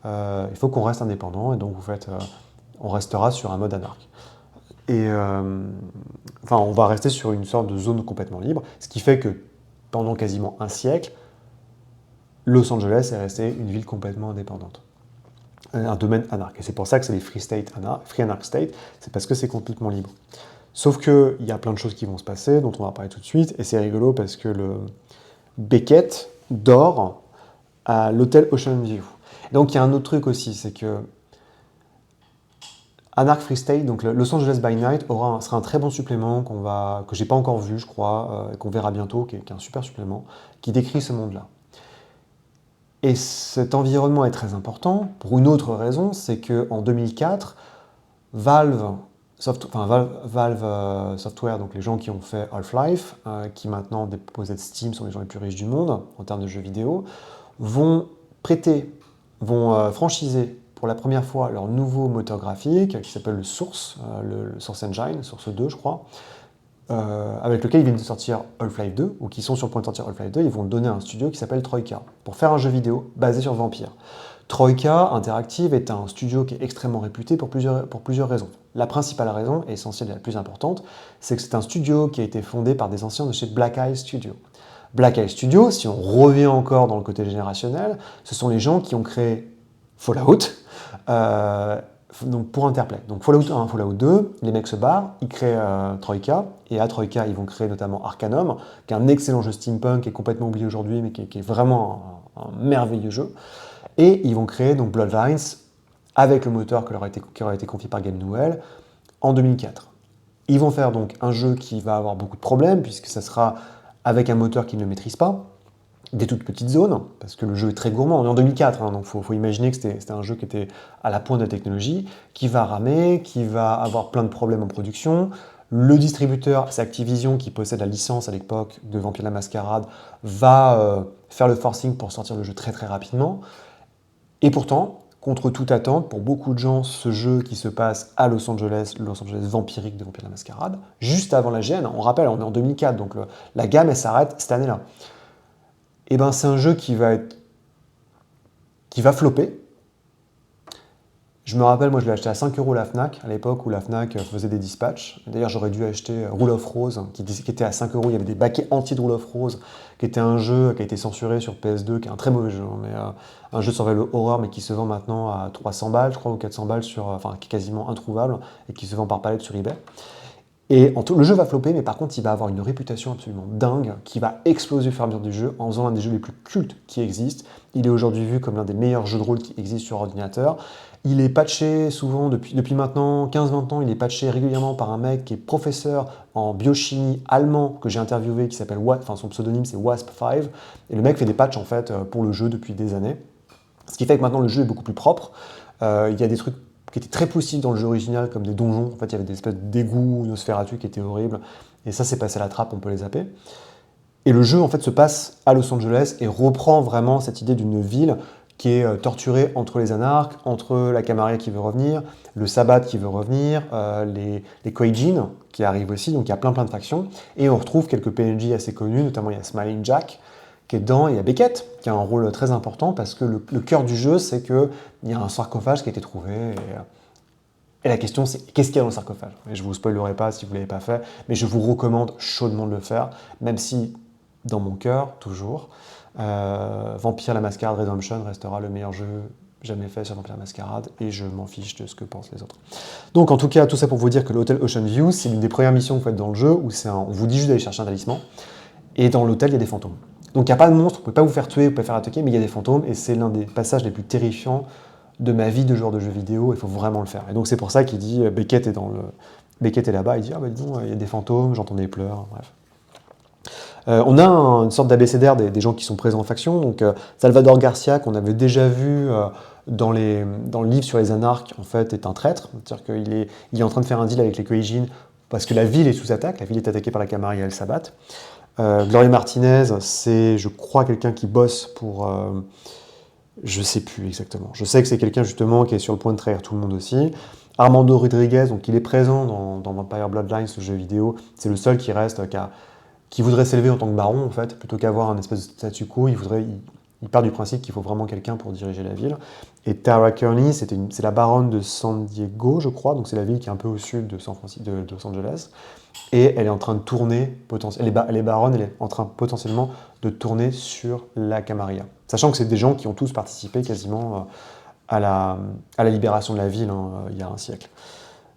il faut qu'on reste indépendant, et donc on restera sur un mode anarque. Et on va rester sur une sorte de zone complètement libre, ce qui fait que pendant quasiment un siècle, Los Angeles est resté une ville complètement indépendante. Un domaine anarque. Et c'est pour ça que c'est les free anarch state, c'est parce que c'est complètement libre. Sauf qu'il y a plein de choses qui vont se passer, dont on va parler tout de suite, et c'est rigolo parce que le Beckett dort à l'hôtel Ocean View. Donc il y a un autre truc aussi, c'est que Anarch Free State, donc Los Angeles by Night, sera un très bon supplément que j'ai pas encore vu, je crois, qu'on verra bientôt, qui est un super supplément, qui décrit ce monde-là. Et cet environnement est très important pour une autre raison, c'est qu'en 2004, Valve Software, donc les gens qui ont fait Half-Life, qui maintenant possèdent Steam, sont les gens les plus riches du monde en termes de jeux vidéo, vont franchiser pour la première fois leur nouveau moteur graphique qui s'appelle le Source Engine, Source 2 je crois, avec lequel ils viennent de sortir Half-Life 2, ou qui sont sur le point de sortir Half-Life 2, ils vont le donner à un studio qui s'appelle Troika, pour faire un jeu vidéo basé sur Vampire. Troika Interactive est un studio qui est extrêmement réputé pour plusieurs raisons. La principale raison, et essentielle et la plus importante, c'est que c'est un studio qui a été fondé par des anciens de chez Black Eye Studio. Black Eye Studio, si on revient encore dans le côté générationnel, ce sont les gens qui ont créé Fallout, donc pour Interplay. Donc Fallout 1, Fallout 2, les mecs se barrent, ils créent Troika, et à Troika, ils vont créer notamment Arcanum, qui est un excellent jeu steampunk, qui est complètement oublié aujourd'hui, mais qui est vraiment un merveilleux jeu. Et ils vont créer donc Bloodlines, avec le moteur qui leur a été confié par Gabe Newell, en 2004. Ils vont faire donc un jeu qui va avoir beaucoup de problèmes, puisque ça sera avec un moteur qu'ils ne maîtrisent pas, des toutes petites zones, parce que le jeu est très gourmand. On est en 2004, donc il faut imaginer que c'était un jeu qui était à la pointe de la technologie, qui va ramer, qui va avoir plein de problèmes en production. Le distributeur, c'est Activision, qui possède la licence à l'époque de Vampire la Mascarade, va faire le forcing pour sortir le jeu très très rapidement. Et pourtant, contre toute attente, pour beaucoup de gens, ce jeu qui se passe à Los Angeles vampirique de Vampire la Mascarade, juste avant la GN, on rappelle, on est en 2004, donc la gamme, elle s'arrête cette année-là. Et ben c'est un jeu qui va flopper. Je me rappelle, moi je l'ai acheté à 5 € la Fnac, à l'époque où la Fnac faisait des dispatchs. D'ailleurs j'aurais dû acheter Rule of Rose, qui était à 5 €, il y avait des baquets entiers de Rule of Rose, qui était un jeu qui a été censuré sur PS2, qui est un très mauvais jeu, mais un jeu de survival horror, mais qui se vend maintenant à 300 balles, je crois, ou 400 balles, qui est quasiment introuvable, et qui se vend par palette sur eBay. Et le jeu va flopper, mais par contre, il va avoir une réputation absolument dingue, qui va exploser au fur et à mesure du jeu, en faisant un des jeux les plus cultes qui existent. Il est aujourd'hui vu comme l'un des meilleurs jeux de rôle qui existent sur ordinateur. Il est patché souvent, depuis maintenant 15-20 ans, il est patché régulièrement par un mec qui est professeur en biochimie allemand, que j'ai interviewé, qui s'appelle enfin son pseudonyme c'est Wasp5. Et le mec fait des patchs en fait pour le jeu depuis des années. Ce qui fait que maintenant le jeu est beaucoup plus propre. Il y a des trucs qui étaient très poussifs dans le jeu original, comme des donjons. En fait, il y avait des espèces d'égouts, Nosferatu qui étaient horribles. Et ça, c'est passé à la trappe, on peut les zapper. Et le jeu, en fait, se passe à Los Angeles et reprend vraiment cette idée d'une ville qui est torturée entre les anarches, entre la Camarilla qui veut revenir, le Sabbat qui veut revenir, les Kuei-jin qui arrivent aussi, donc il y a plein de factions. Et on retrouve quelques PNJ assez connus, notamment il y a Smiling Jack, qui est dedans, et il y a Beckett, qui a un rôle très important, parce que le cœur du jeu, c'est qu'il y a un sarcophage qui a été trouvé, et la question c'est, qu'est-ce qu'il y a dans le sarcophage? Et je ne vous spoilerai pas si vous ne l'avez pas fait, mais je vous recommande chaudement de le faire, même si, dans mon cœur, toujours, Vampire la Mascarade Redemption restera le meilleur jeu jamais fait sur Vampire la Mascarade, et je m'en fiche de ce que pensent les autres. Donc en tout cas, tout ça pour vous dire que l'hôtel Ocean View, c'est l'une des premières missions que vous faites dans le jeu, où on vous dit juste d'aller chercher un talisman, et dans l'hôtel, il y a des fantômes. Donc il n'y a pas de monstre, vous ne pouvez pas vous faire tuer, vous pouvez faire attaquer, mais il y a des fantômes, et c'est l'un des passages les plus terrifiants de ma vie de joueur de jeux vidéo, il faut vraiment le faire. Et donc c'est pour ça qu'il dit, Beckett est là-bas, il dit, ah bah dis donc, il y a des fantômes, j'entends des pleurs, bref. On a une sorte d'abécédaire des gens qui sont présents en faction, donc Salvador Garcia, qu'on avait déjà vu dans le livre sur les anarques, en fait, est un traître, c'est-à-dire qu'il est en train de faire un deal avec les Kuei-jin, parce que la ville est sous attaque, la ville est attaquée par la Camarilla et El Sabbat. Gloria Martinez, c'est, je crois, quelqu'un qui bosse pour... je sais plus exactement. Je sais que c'est quelqu'un, justement, qui est sur le point de trahir tout le monde aussi. Armando Rodriguez, donc il est présent dans Vampire Bloodlines, ce jeu vidéo. C'est le seul qui reste, qui voudrait s'élever en tant que baron, en fait, plutôt qu'avoir un espèce de statu quo. Il part du principe qu'il faut vraiment quelqu'un pour diriger la ville. Et Tara Kearney, c'est la baronne de San Diego, je crois, donc c'est la ville qui est un peu au sud de Los Angeles. Et elle est en train de tourner, elle est baronne, elle est en train potentiellement de tourner sur la Camarilla. Sachant que c'est des gens qui ont tous participé quasiment à la libération de la ville il y a un siècle.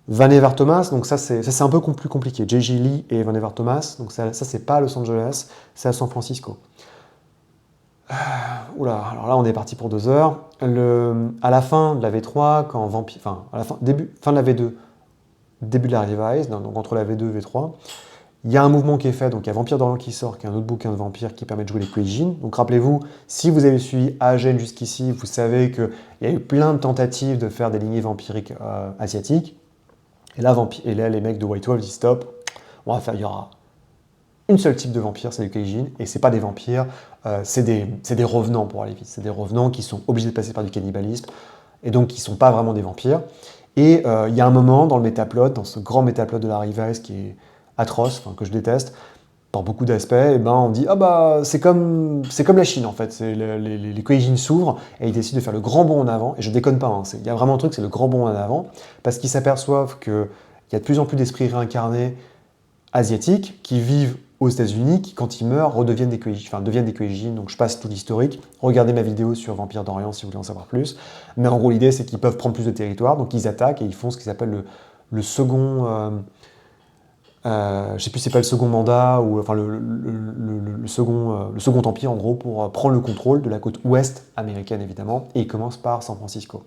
Vannevar Thomas, donc ça c'est un peu plus compliqué. J.J. Lee et Vannevar Thomas, donc ça c'est pas à Los Angeles, c'est à San Francisco. Oula, alors là on est parti pour 2 heures. À la fin de la V3, quand Vampire, enfin à la fin de la V2, début de la Revise, donc entre la V2 et V3, il y a un mouvement qui est fait, donc il y a Vampire d'Orient qui sort, qui est un autre bouquin de vampire qui permet de jouer les Kuei-jin. Donc rappelez-vous, si vous avez suivi AGN jusqu'ici, vous savez qu'il y a eu plein de tentatives de faire des lignées vampiriques asiatiques. Et là, les mecs de White Wolf disent stop, il y aura une seule type de vampire, c'est les Kuei-jin, et c'est pas des vampires, c'est des revenants pour aller vite. C'est des revenants qui sont obligés de passer par du cannibalisme, et donc qui sont pas vraiment des vampires. Et il y a un moment dans le métaplot, dans ce grand métaplot de la Revise qui est atroce, que je déteste, par beaucoup d'aspects, et on dit « Ah bah, c'est comme la Chine, en fait. Les Kuei-jin s'ouvrent, et ils décident de faire le grand bond en avant. » Et je déconne pas, il y a vraiment un truc, c'est le grand bond en avant, parce qu'ils s'aperçoivent qu'il y a de plus en plus d'esprits réincarnés asiatiques qui vivent aux États-Unis, qui, quand ils meurent, deviennent des Kuei-jin. Donc je passe tout l'historique. Regardez ma vidéo sur Vampire d'Orient si vous voulez en savoir plus. Mais en gros, l'idée, c'est qu'ils peuvent prendre plus de territoire, donc ils attaquent, et ils font ce qu'ils appellent le second... je ne sais plus si c'est pas le second mandat ou enfin le second empire en gros pour prendre le contrôle de la côte ouest américaine évidemment, et ils commencent par San Francisco.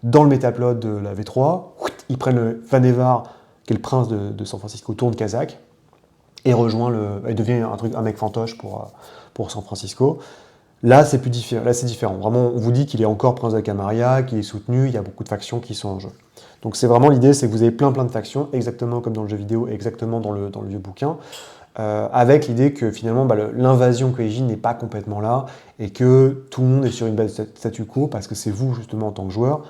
Dans le métaplot de la V3, ils prennent le Vannevar qui est le prince de San Francisco, tourne kazakh et il devient un mec fantoche pour San Francisco. Là c'est différent. Vraiment on vous dit qu'il est encore prince de la Camarilla, qu'il est soutenu, il y a beaucoup de factions qui sont en jeu. Donc c'est vraiment l'idée, c'est que vous avez plein de factions, exactement comme dans le jeu vidéo, exactement dans le vieux bouquin, avec l'idée que finalement l'invasion Kuei-jin n'est pas complètement là, et que tout le monde est sur une base de statu quo, parce que c'est vous justement en tant que joueur,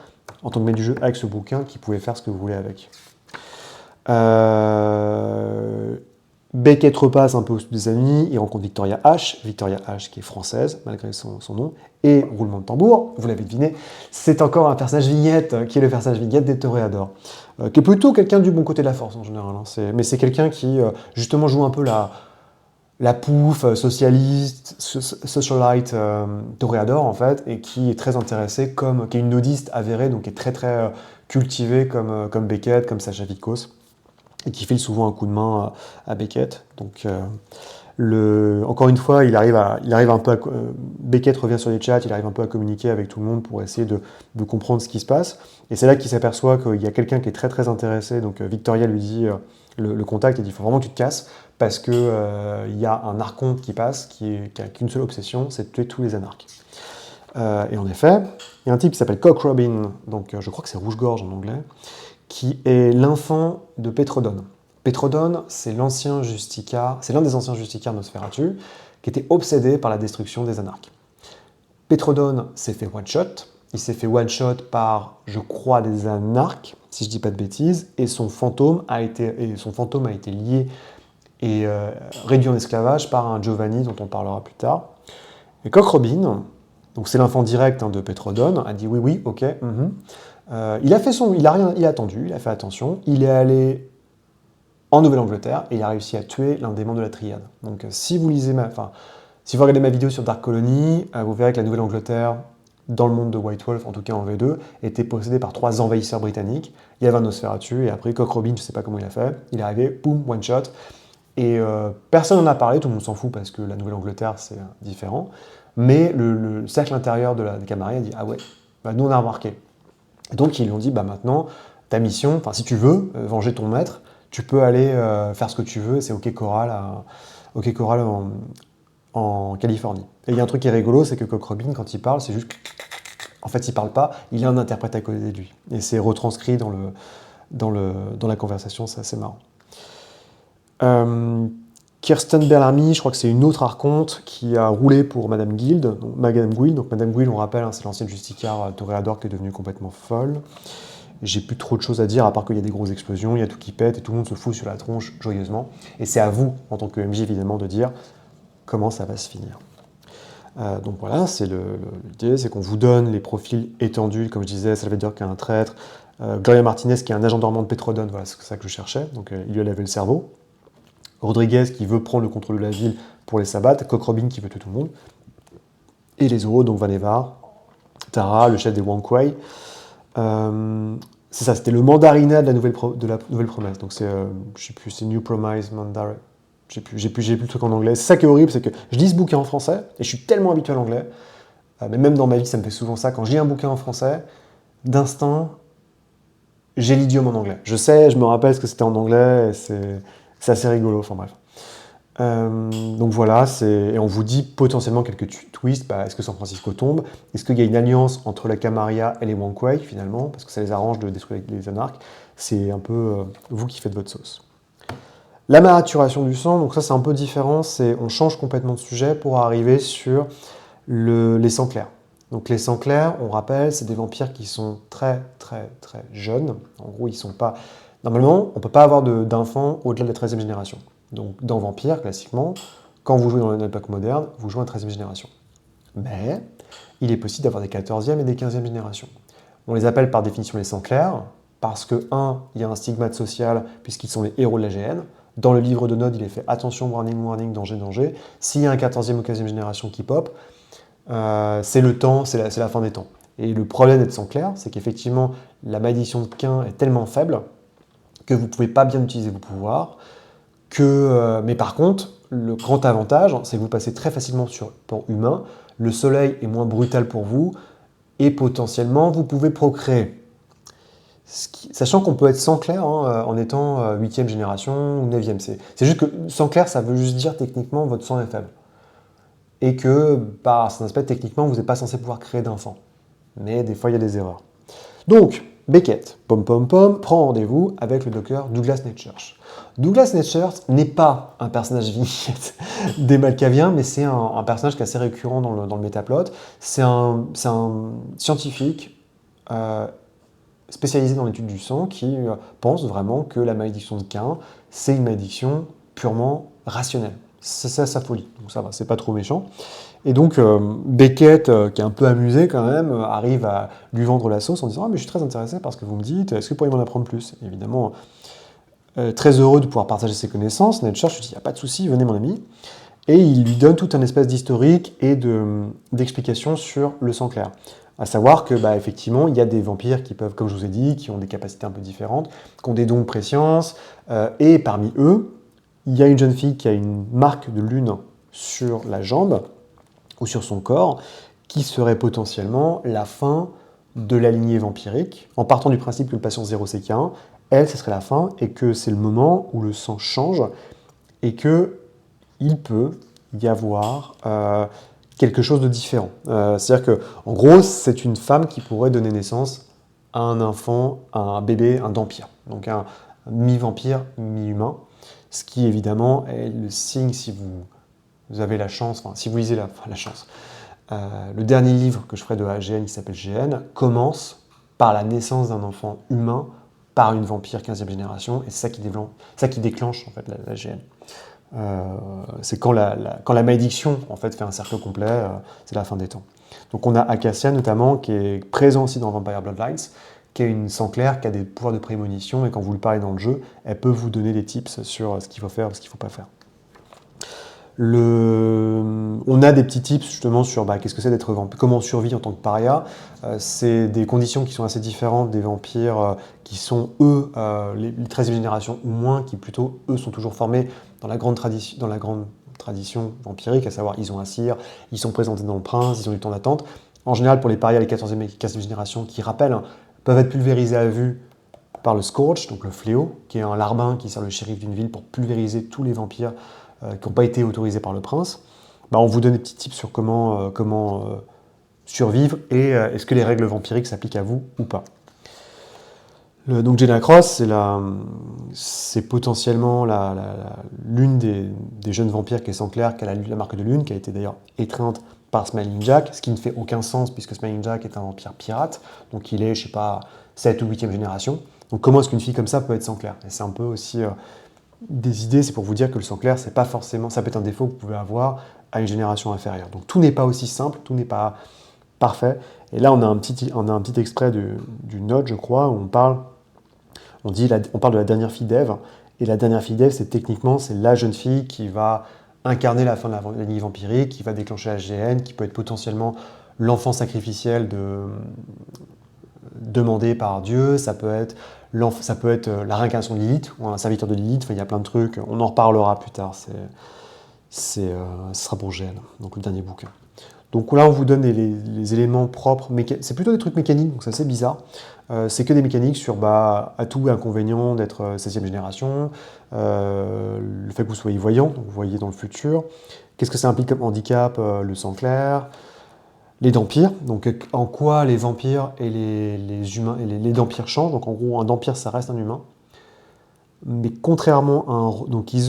en tant que maître du jeu avec ce bouquin, qui pouvez faire ce que vous voulez avec. Beckett repasse un peu au sud des amis, il rencontre Victoria H qui est française, malgré son nom, et roulement de tambour, vous l'avez deviné, c'est encore un personnage vignette, qui est le personnage vignette des Toréadors, qui est plutôt quelqu'un du bon côté de la force en général, mais c'est quelqu'un qui justement joue un peu la pouffe socialiste, socialite Toréador en fait, et qui est très intéressé, qui est une nudiste avérée, donc qui est très cultivée comme Beckett, comme Sacha Vikos. et qui file souvent un coup de main à Beckett. Donc, encore une fois, il arrive un peu Beckett revient sur les chats, il arrive un peu à communiquer avec tout le monde pour essayer de comprendre ce qui se passe. Et c'est là qu'il s'aperçoit qu'il y a quelqu'un qui est très très intéressé. Donc Victoria lui dit, le contact, il dit, il faut vraiment que tu te casses, parce que il y a un archonte qui passe, qui a qu'une seule obsession, c'est de tuer tous les anarques. Et en effet, il y a un type qui s'appelle Cock Robin, donc je crois que c'est Rouge-Gorge en anglais, qui est l'enfant de Pétrodone. Pétrodone, c'est l'un des anciens justiciars Nosferatu, qui était obsédé par la destruction des anarques. Pétrodone s'est fait one-shot, il s'est fait one-shot par, je crois, des anarques, si je dis pas de bêtises, et son fantôme a été lié et réduit en esclavage par un Giovanni dont on parlera plus tard. Et Cock Robin, donc c'est l'enfant direct de Pétrodone, a dit oui, oui, ok. Il a attendu, il a fait attention, il est allé en Nouvelle-Angleterre et il a réussi à tuer l'un des membres de la triade. Donc si vous regardez ma vidéo sur Dark Colony, vous verrez que la Nouvelle-Angleterre, dans le monde de White Wolf, en tout cas en V2, était possédée par 3 envahisseurs britanniques. Il y avait un Nosferatu et après Cock Robin, je ne sais pas comment il a fait, il est arrivé, boum, one shot. Et personne n'en a parlé, tout le monde s'en fout parce que la Nouvelle-Angleterre c'est différent. Mais le cercle intérieur de la Camarilla a dit ah ouais, bah, nous on a remarqué. Et donc ils lui ont dit bah maintenant ta mission, si tu veux venger ton maître, tu peux aller faire ce que tu veux, c'est OK Corral en Californie. Et il y a un truc qui est rigolo, c'est que Cock Robin, quand il parle, c'est juste... En fait, il parle pas, il a un interprète à côté de lui. Et c'est retranscrit dans la conversation, c'est assez marrant. Kirsten Bellamy, je crois que c'est une autre archonte qui a roulé pour Madame Guild. Donc Madame Guild, on rappelle, c'est l'ancienne justicière Toréador qui est devenue complètement folle. J'ai plus trop de choses à dire, à part qu'il y a des grosses explosions, il y a tout qui pète, et tout le monde se fout sur la tronche joyeusement. Et c'est à vous, en tant que MJ, évidemment, de dire comment ça va se finir. Donc voilà, l'idée, c'est qu'on vous donne les profils étendus, comme je disais, Salvador qui est un traître, Gloria Martinez qui est un agent dormant de Pétrodone, voilà, c'est ça que je cherchais, donc il lui a lavé le cerveau. Rodriguez qui veut prendre le contrôle de la ville pour les sabates, Cock Robin qui veut tuer tout le monde, et les autres, donc Vannevar, Tara, le chef des Wankwei. C'est ça, c'était le mandarinat de la nouvelle promesse. Donc c'est, je sais plus, c'est New Promise Mandarin. J'ai plus le truc en anglais. C'est ça qui est horrible, c'est que je lis ce bouquin en français et je suis tellement habitué à l'anglais. Mais même dans ma vie, ça me fait souvent ça. Quand je lis un bouquin en français, d'instinct, j'ai l'idiome en anglais. Je sais, je me rappelle ce que c'était en anglais. Et c'est assez rigolo. Enfin bref. Donc voilà, et on vous dit potentiellement quelques twists. Est-ce que San Francisco tombe? Est-ce qu'il y a une alliance entre la Camarilla et les Wankwei finalement? Parce que ça les arrange de détruire les anarques. C'est un peu vous qui faites votre sauce. La maturation du sang, donc ça c'est un peu différent. On change complètement de sujet pour arriver sur les sangs clairs. Donc les sangs clairs, on rappelle, c'est des vampires qui sont très très très jeunes. En gros, ils sont pas... Normalement, on ne peut pas avoir d'enfants au-delà de la 13e génération. Donc dans Vampire, classiquement, quand vous jouez dans l'époque moderne, vous jouez en 13e génération. Mais il est possible d'avoir des 14e et des 15e générations. On les appelle par définition les sangs clairs, parce que, il y a un stigmate social, puisqu'ils sont les héros de la GN. Dans le livre de Nod, il est fait attention, warning, warning, danger, danger. S'il y a un 14e ou 15e génération qui pop, c'est le temps, c'est la fin des temps. Et le problème d'être sang clair, c'est qu'effectivement, la malédiction de Cain est tellement faible que vous ne pouvez pas bien utiliser vos pouvoirs. Mais par contre, le grand avantage, c'est que vous passez très facilement sur plan humain, le soleil est moins brutal pour vous, et potentiellement, vous pouvez procréer. Sachant qu'on peut être sang clair en étant 8e génération ou 9e. C'est juste que sang clair, ça veut juste dire techniquement votre sang est faible. Et que, par cet aspect, techniquement, vous n'êtes pas censé pouvoir créer d'enfants. Mais des fois, il y a des erreurs. Donc, Beckett, prend rendez-vous avec le docteur Douglas Netchurch. Douglas Netchurch n'est pas un personnage vignette des Malkaviens, mais c'est un personnage qui est assez récurrent dans le métaplot. C'est un scientifique spécialisé dans l'étude du sang qui pense vraiment que la malédiction de Cain, c'est une malédiction purement rationnelle. C'est ça sa folie, donc ça va, c'est pas trop méchant. Et donc Beckett, qui est un peu amusé quand même, arrive à lui vendre la sauce en disant « Ah mais je suis très intéressé par ce que vous me dites, est-ce que vous pourriez m'en apprendre plus ?» Évidemment, très heureux de pouvoir partager ses connaissances, Netchurch lui dit « Il n'y a pas de souci, venez mon ami ». Et il lui donne tout un espèce d'historique et d'explication sur le sang clair. À savoir que, effectivement, il y a des vampires qui peuvent, comme je vous ai dit, qui ont des capacités un peu différentes, qui ont des dons de préscience, et parmi eux, il y a une jeune fille qui a une marque de lune sur la jambe ou sur son corps, qui serait potentiellement la fin de la lignée vampirique, en partant du principe que le patient 0 c'est K1, elle, ce serait la fin, et que c'est le moment où le sang change, et que il peut y avoir quelque chose de différent. C'est-à-dire que, en gros, c'est une femme qui pourrait donner naissance à un enfant, à un bébé, un dampire. Donc un mi-vampire, mi-humain. Ce qui, évidemment, est le signe, si vous avez la chance, enfin, si vous lisez la chance. Le dernier livre que je ferai de AGN, qui s'appelle GN, commence par la naissance d'un enfant humain par une vampire 15e génération, et c'est ça qui déclenche en fait, la GN. C'est quand la malédiction en fait, fait un cercle complet, c'est la fin des temps. Donc on a Acacia notamment, qui est présent aussi dans Vampire Bloodlines, qui est une sang claire, qui a des pouvoirs de prémonition, et quand vous lui parlez dans le jeu, elle peut vous donner des tips sur ce qu'il faut faire ou ce qu'il ne faut pas faire. On a des petits tips justement sur qu'est-ce que c'est d'être vampire, comment on survit en tant que paria. C'est des conditions qui sont assez différentes des vampires qui sont eux, les 13e génération ou moins, qui plutôt eux sont toujours formés dans la grande tradition vampirique, à savoir ils ont un cire, ils sont présentés dans le prince, ils ont du temps d'attente. En général pour les parias, les 14e et 15e génération qui rappellent, peuvent être pulvérisés à vue par le Scourge, donc le fléau, qui est un larbin qui sert le shérif d'une ville pour pulvériser tous les vampires qui n'ont pas été autorisés par le prince. On vous donne des petits tips sur comment survivre et est-ce que les règles vampiriques s'appliquent à vous ou pas. Donc Jenna Cross, c'est potentiellement l'une des jeunes vampires qui est sans clair, qui a la marque de lune, qui a été d'ailleurs étreinte par Smiling Jack, ce qui ne fait aucun sens puisque Smiling Jack est un vampire pirate, donc il est, je sais pas, 7 ou 8e génération. Donc comment est-ce qu'une fille comme ça peut être sans clair? Et c'est un peu aussi des idées, c'est pour vous dire que le sang clair, c'est pas forcément, ça peut être un défaut que vous pouvez avoir à une génération inférieure. Donc tout n'est pas aussi simple, tout n'est pas parfait. Et là, on a un petit extrait du note, je crois, où on parle de la dernière fille d'Ève. Et la dernière fille d'Ève, c'est la jeune fille qui va incarner la fin de la lignée vampirique, qui va déclencher la GN, qui peut être potentiellement l'enfant sacrificiel demandé par Dieu, ça peut être la réincarnation de Lilith, ou un serviteur de Lilith, il y a plein de trucs, on en reparlera plus tard, ce sera pour GN, donc le dernier bouquin. Donc là, on vous donne les éléments propres, c'est plutôt des trucs mécaniques, donc c'est assez bizarre. C'est que des mécaniques sur atouts et inconvénients d'être 16e génération, le fait que vous soyez voyant, donc vous voyez dans le futur, qu'est-ce que ça implique comme handicap, le sang clair, les dampires, donc en quoi les vampires et les humains et les dampires changent. Donc en gros, un dampire, ça reste un humain. Mais contrairement à un... Donc ils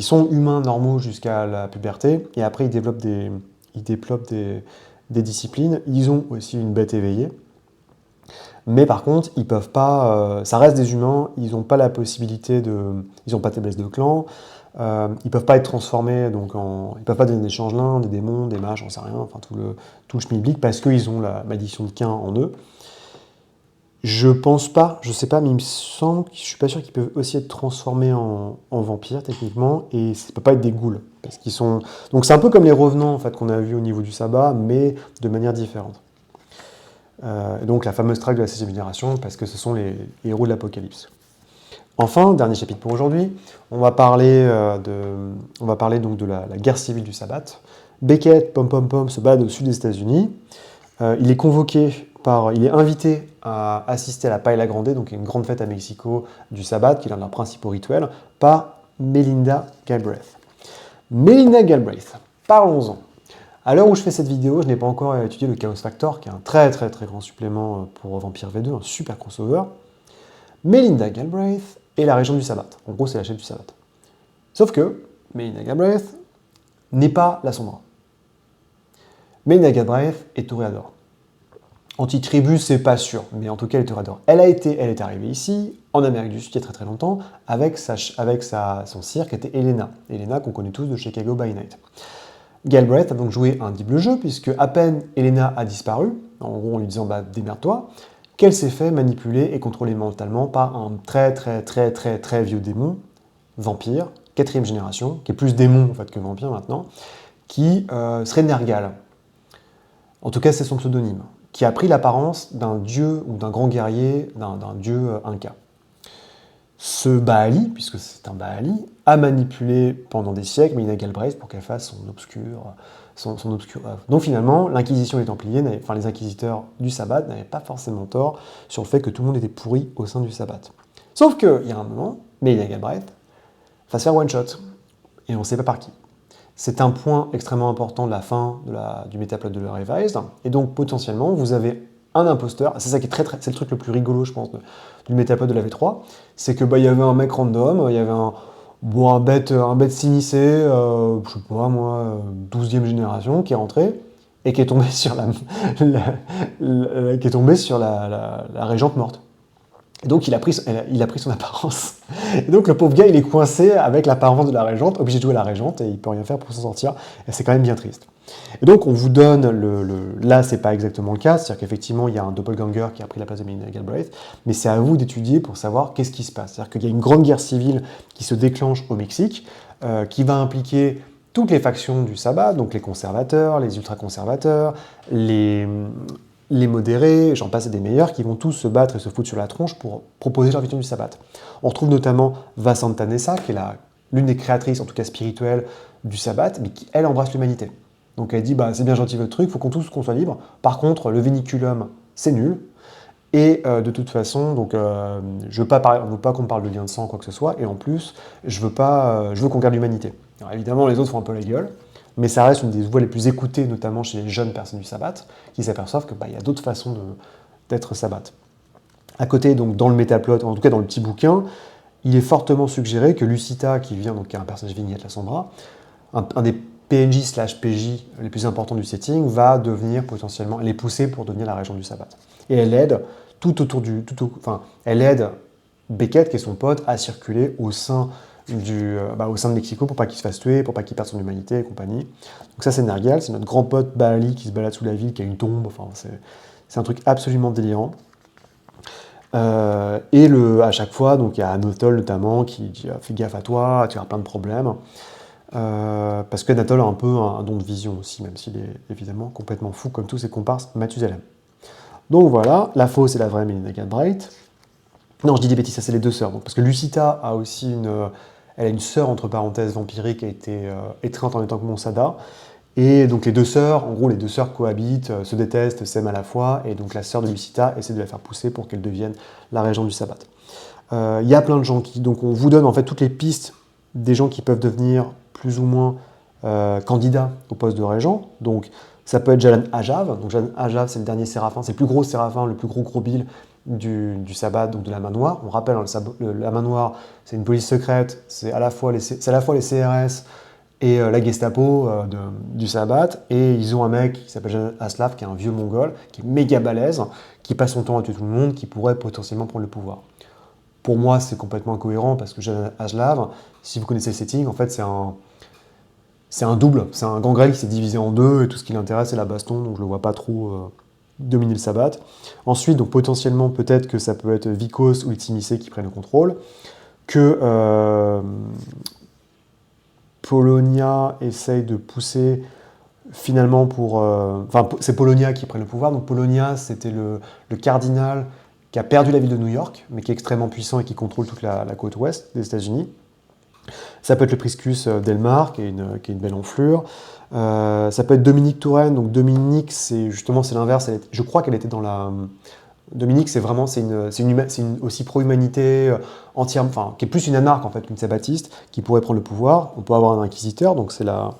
sont humains normaux jusqu'à la puberté, et après ils développent des disciplines. Ils ont aussi une bête éveillée. Mais par contre, ils peuvent pas... ça reste des humains, ils n'ont pas la possibilité de... Ils n'ont pas de faiblesse de clan. Ils ne peuvent pas être transformés, ils ne peuvent pas donner des changelins, des démons, des mages, j'en sais rien, enfin tout le schmilblick, parce qu'ils ont la malédiction de Cain en eux. Je pense pas, je sais pas, mais il me semble, je suis pas sûr qu'ils peuvent aussi être transformés en vampires techniquement, et ça peut pas être des ghouls, parce qu'ils sont... Donc c'est un peu comme les revenants en fait qu'on a vu au niveau du sabbat, mais de manière différente. Donc la fameuse traque de la 16e génération, parce que ce sont les héros de l'Apocalypse. Enfin, dernier chapitre pour aujourd'hui, on va parler donc de la guerre civile du sabbat. Beckett, se balade au sud des États-Unis. Il est invité à assister à la Paella Grande, donc une grande fête à Mexico du sabbat, qui est l'un de leurs principaux rituels, par Melinda Galbraith. Melinda Galbraith, parlons-en. À l'heure où je fais cette vidéo, je n'ai pas encore étudié le Chaos Factor, qui est un très très très grand supplément pour Vampire V2, un super crossover. Melinda Galbraith est la régente du sabbat. En gros, c'est la chef du sabbat. Sauf que Melinda Galbraith n'est pas la Sombra. Melinda Galbraith est toréador. Anti-tribu, c'est pas sûr, mais en tout cas, elle est toréador. Elle est arrivée ici, en Amérique du Sud, il y a très très longtemps, avec son sire qui était Elena. Elena qu'on connaît tous de Chicago by Night. Galbraith a donc joué un double jeu, puisque à peine Elena a disparu, en gros en lui disant démerde-toi, qu'elle s'est fait manipuler et contrôler mentalement par un très très très très très vieux démon, vampire, 4e génération, qui est plus démon en fait que vampire maintenant, qui serait Nergal. en tout cas c'est son pseudonyme, qui a pris l'apparence d'un dieu ou d'un grand guerrier, d'un dieu inca. Ce Baali, puisque c'est un Baali, a manipulé pendant des siècles Mélinda Galbraith pour qu'elle fasse son obscure œuvre. Donc finalement, l'Inquisition et les Templiers, enfin les inquisiteurs du sabbat, n'avaient pas forcément tort sur le fait que tout le monde était pourri au sein du sabbat. Sauf qu'il y a un moment, Mélinda Galbraith va se faire one-shot, et on ne sait pas par qui. C'est un point extrêmement important de la fin du métaplot de la Revised, et donc potentiellement, vous avez un imposteur, c'est ça qui est c'est le truc le plus rigolo, je pense, du métaplot de la V3, c'est que y avait un mec random, il y avait un bête s'immiscé, je sais pas moi, 12e génération, qui est rentré, et qui est tombé sur la régente morte. Et donc il a pris son apparence. Et donc le pauvre gars, il est coincé avec l'apparence de la régente, obligé de jouer la régente, et il peut rien faire pour s'en sortir. Et c'est quand même bien triste. Et donc on vous donne là, c'est pas exactement le cas, c'est-à-dire qu'effectivement il y a un doppelganger qui a pris la place de Mélinda Galbraith, mais c'est à vous d'étudier pour savoir qu'est-ce qui se passe. C'est-à-dire qu'il y a une grande guerre civile qui se déclenche au Mexique, qui va impliquer toutes les factions du sabbat, donc les conservateurs, les ultra-conservateurs, les modérés, j'en passe et des meilleurs, qui vont tous se battre et se foutre sur la tronche pour proposer leur vision du sabbat. On retrouve notamment Vasanta Nessa, qui est l'une des créatrices, en tout cas spirituelles, du sabbat, mais qui, elle, embrasse l'humanité. Donc elle dit, c'est bien gentil votre truc, il faut qu'on soit libre. Par contre, le véniculum, c'est nul. Et de toute façon, donc, je veux pas qu'on parle de lien de sang, quoi que ce soit, et en plus, je veux qu'on garde l'humanité. Alors évidemment, les autres font un peu la gueule, mais ça reste une des voix les plus écoutées, notamment chez les jeunes personnes du sabbat, qui s'aperçoivent qu'il y a d'autres façons d'être sabbat. À côté, donc dans le métaplot, en tout cas dans le petit bouquin, il est fortement suggéré que Lucita, qui est un personnage vignette la Sombra, un des PNJ/PJ les plus importants du setting, va devenir potentiellement, elle est poussée pour devenir la régente du sabbat. Et elle aide elle aide Beckett, qui est son pote, à circuler au sein de Mexico pour pas qu'il se fasse tuer, pour pas qu'il perde son humanité et compagnie. Donc ça c'est Nergal, c'est notre grand pote Baali qui se balade sous la ville, qui a une tombe, enfin c'est un truc absolument délirant. À chaque fois, donc il y a Anatole notamment qui dit fais gaffe à toi, tu auras plein de problèmes. Parce qu'Anatole a un peu un don de vision aussi, même s'il est évidemment complètement fou comme tous ses comparses Mathusalem. Donc voilà, la fausse et la vraie Mélinda Galbraith. Non, je dis des bêtises, ça c'est les deux sœurs. Donc, parce que Lucita a aussi elle a une sœur entre parenthèses vampirique qui a été étreinte en même temps que Monsada. Et donc les deux sœurs cohabitent, se détestent, s'aiment à la fois. Et donc la sœur de Lucita essaie de la faire pousser pour qu'elle devienne la régente du sabbat. Il y a plein de gens donc on vous donne en fait toutes les pistes des gens qui peuvent devenir plus ou moins candidats au poste de régent. Donc ça peut être Jalan Ajav. Donc Jalan Ajav, c'est le dernier séraphin, c'est le plus gros séraphin, le plus gros bill du sabbat, donc de la main noire. On rappelle, la main noire, c'est une police secrète, c'est à la fois les CRS et la Gestapo du sabbat. Et ils ont un mec qui s'appelle Jalan Aslav, qui est un vieux mongol, qui est méga balèze, qui passe son temps à tuer tout le monde, qui pourrait potentiellement prendre le pouvoir. Pour moi, c'est complètement incohérent, parce que Jalan Aslav, si vous connaissez le setting, en fait, c'est un double, c'est un gangrel qui s'est divisé en deux, et tout ce qui l'intéresse, c'est la baston, donc je le vois pas trop dominer le sabbat. Ensuite, donc potentiellement, peut-être que ça peut être Vikos ou Ultimicé qui prennent le contrôle, que Polonia essaye de pousser finalement c'est Polonia qui prend le pouvoir. Donc Polonia, c'était le cardinal qui a perdu la ville de New York, mais qui est extrêmement puissant et qui contrôle toute la côte ouest des États-Unis. Ça peut être le Priscus Delmar, qui est une belle enflure. Ça peut être Dominique Touraine. Donc Dominique, c'est l'inverse. Je crois qu'elle était dans la... Dominique, c'est aussi pro-humanité entière, qui est plus une anarque en fait qu'une sabbatiste, qui pourrait prendre le pouvoir. On peut avoir un inquisiteur, donc c'est la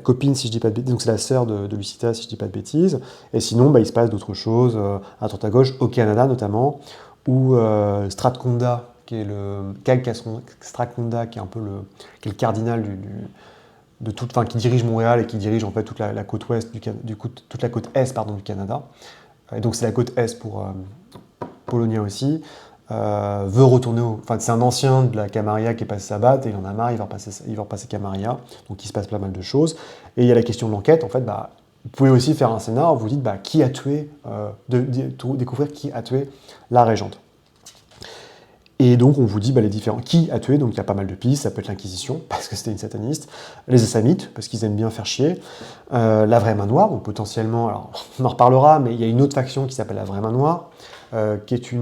copine, si je dis pas de bêtises, donc c'est la sœur de Lucita, si je dis pas de bêtises. Et sinon, il se passe d'autres choses à droite à gauche, au Canada notamment, où Stratconda, qui est Stratconda, qui est un peu qui est le cardinal qui dirige Montréal et qui dirige en fait toute la côte ouest toute la côte est du Canada. Et donc c'est la côte est pour Polonia aussi. Veut retourner c'est un ancien de la Camarilla qui est passé sabbat et il en a marre, il va repasser Camarilla, donc il se passe pas mal de choses. Et il y a la question de l'enquête, en fait, vous pouvez aussi faire un scénar où vous dites découvrir qui a tué la régente. Et donc on vous dit les différents qui a tué, donc il y a pas mal de pistes, ça peut être l'Inquisition, parce que c'était une sataniste, les Essamites, parce qu'ils aiment bien faire chier, la vraie main noire, donc potentiellement, alors on en reparlera, mais il y a une autre faction qui s'appelle la vraie main noire, qui est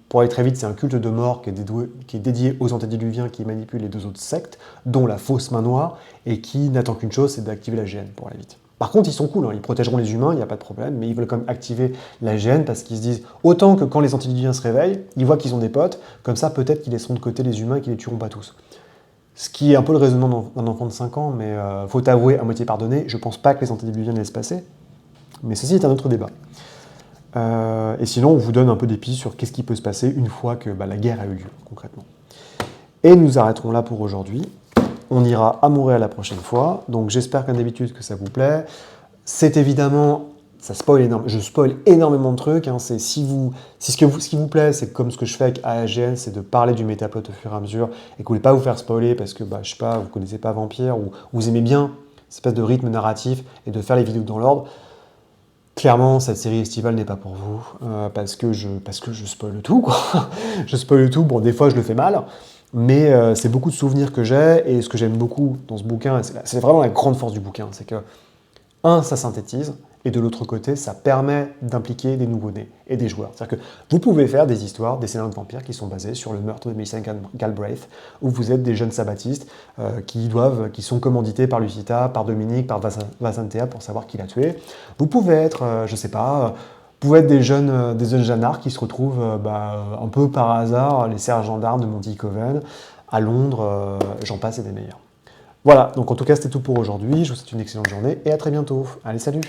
pour aller très vite, c'est un culte de mort qui est dédié aux antédiluviens qui manipulent les deux autres sectes, dont la fausse main noire, et qui n'attend qu'une chose, c'est d'activer la GN pour aller vite. Par contre, ils sont cool, hein, ils protégeront les humains, il n'y a pas de problème, mais ils veulent quand même activer la GN parce qu'ils se disent, autant que quand les antédiluviens se réveillent, ils voient qu'ils ont des potes, comme ça peut-être qu'ils laisseront de côté les humains et qu'ils les tueront pas tous. Ce qui est un peu le raisonnement d'un enfant de 5 ans, mais faut avouer, à moitié pardonné, je pense pas que les antédiluviens laissent passer, mais ceci est un autre débat. Et sinon, on vous donne un peu des pistes sur qu'est-ce qui peut se passer une fois que la guerre a eu lieu, concrètement. Et nous arrêterons là pour aujourd'hui. On ira à Montréal la prochaine fois. Donc j'espère comme d'habitude que ça vous plaît. C'est évidemment, ça spoil énormément, je spoil énormément de trucs. Hein. C'est ce qui vous plaît, c'est comme ce que je fais avec ASGN, c'est de parler du métaplot au fur et à mesure et que vous voulez pas vous faire spoiler parce que je sais pas, vous connaissez pas Vampire ou vous aimez bien cette espèce de rythme narratif et de faire les vidéos dans l'ordre. Clairement, cette série estivale n'est pas pour vous, parce que je spoil tout, quoi. Je spoil tout, bon, des fois je le fais mal, mais c'est beaucoup de souvenirs que j'ai, et ce que j'aime beaucoup dans ce bouquin, c'est vraiment la grande force du bouquin, c'est que, ça synthétise, et de l'autre côté, ça permet d'impliquer des nouveaux-nés et des joueurs. C'est-à-dire que vous pouvez faire des histoires, des scénarios de vampires qui sont basés sur le meurtre de Millicent Galbraith, où vous êtes des jeunes sabbatistes qui sont commandités par Lucita, par Dominique, par Vasantea pour savoir qui l'a tué. Vous pouvez être, vous pouvez être des jeunes Jeannards qui se retrouvent un peu par hasard, les sergents d'armes de Monty Coven, à Londres, j'en passe et des meilleurs. Voilà, donc en tout cas c'était tout pour aujourd'hui, je vous souhaite une excellente journée et à très bientôt. Allez, salut!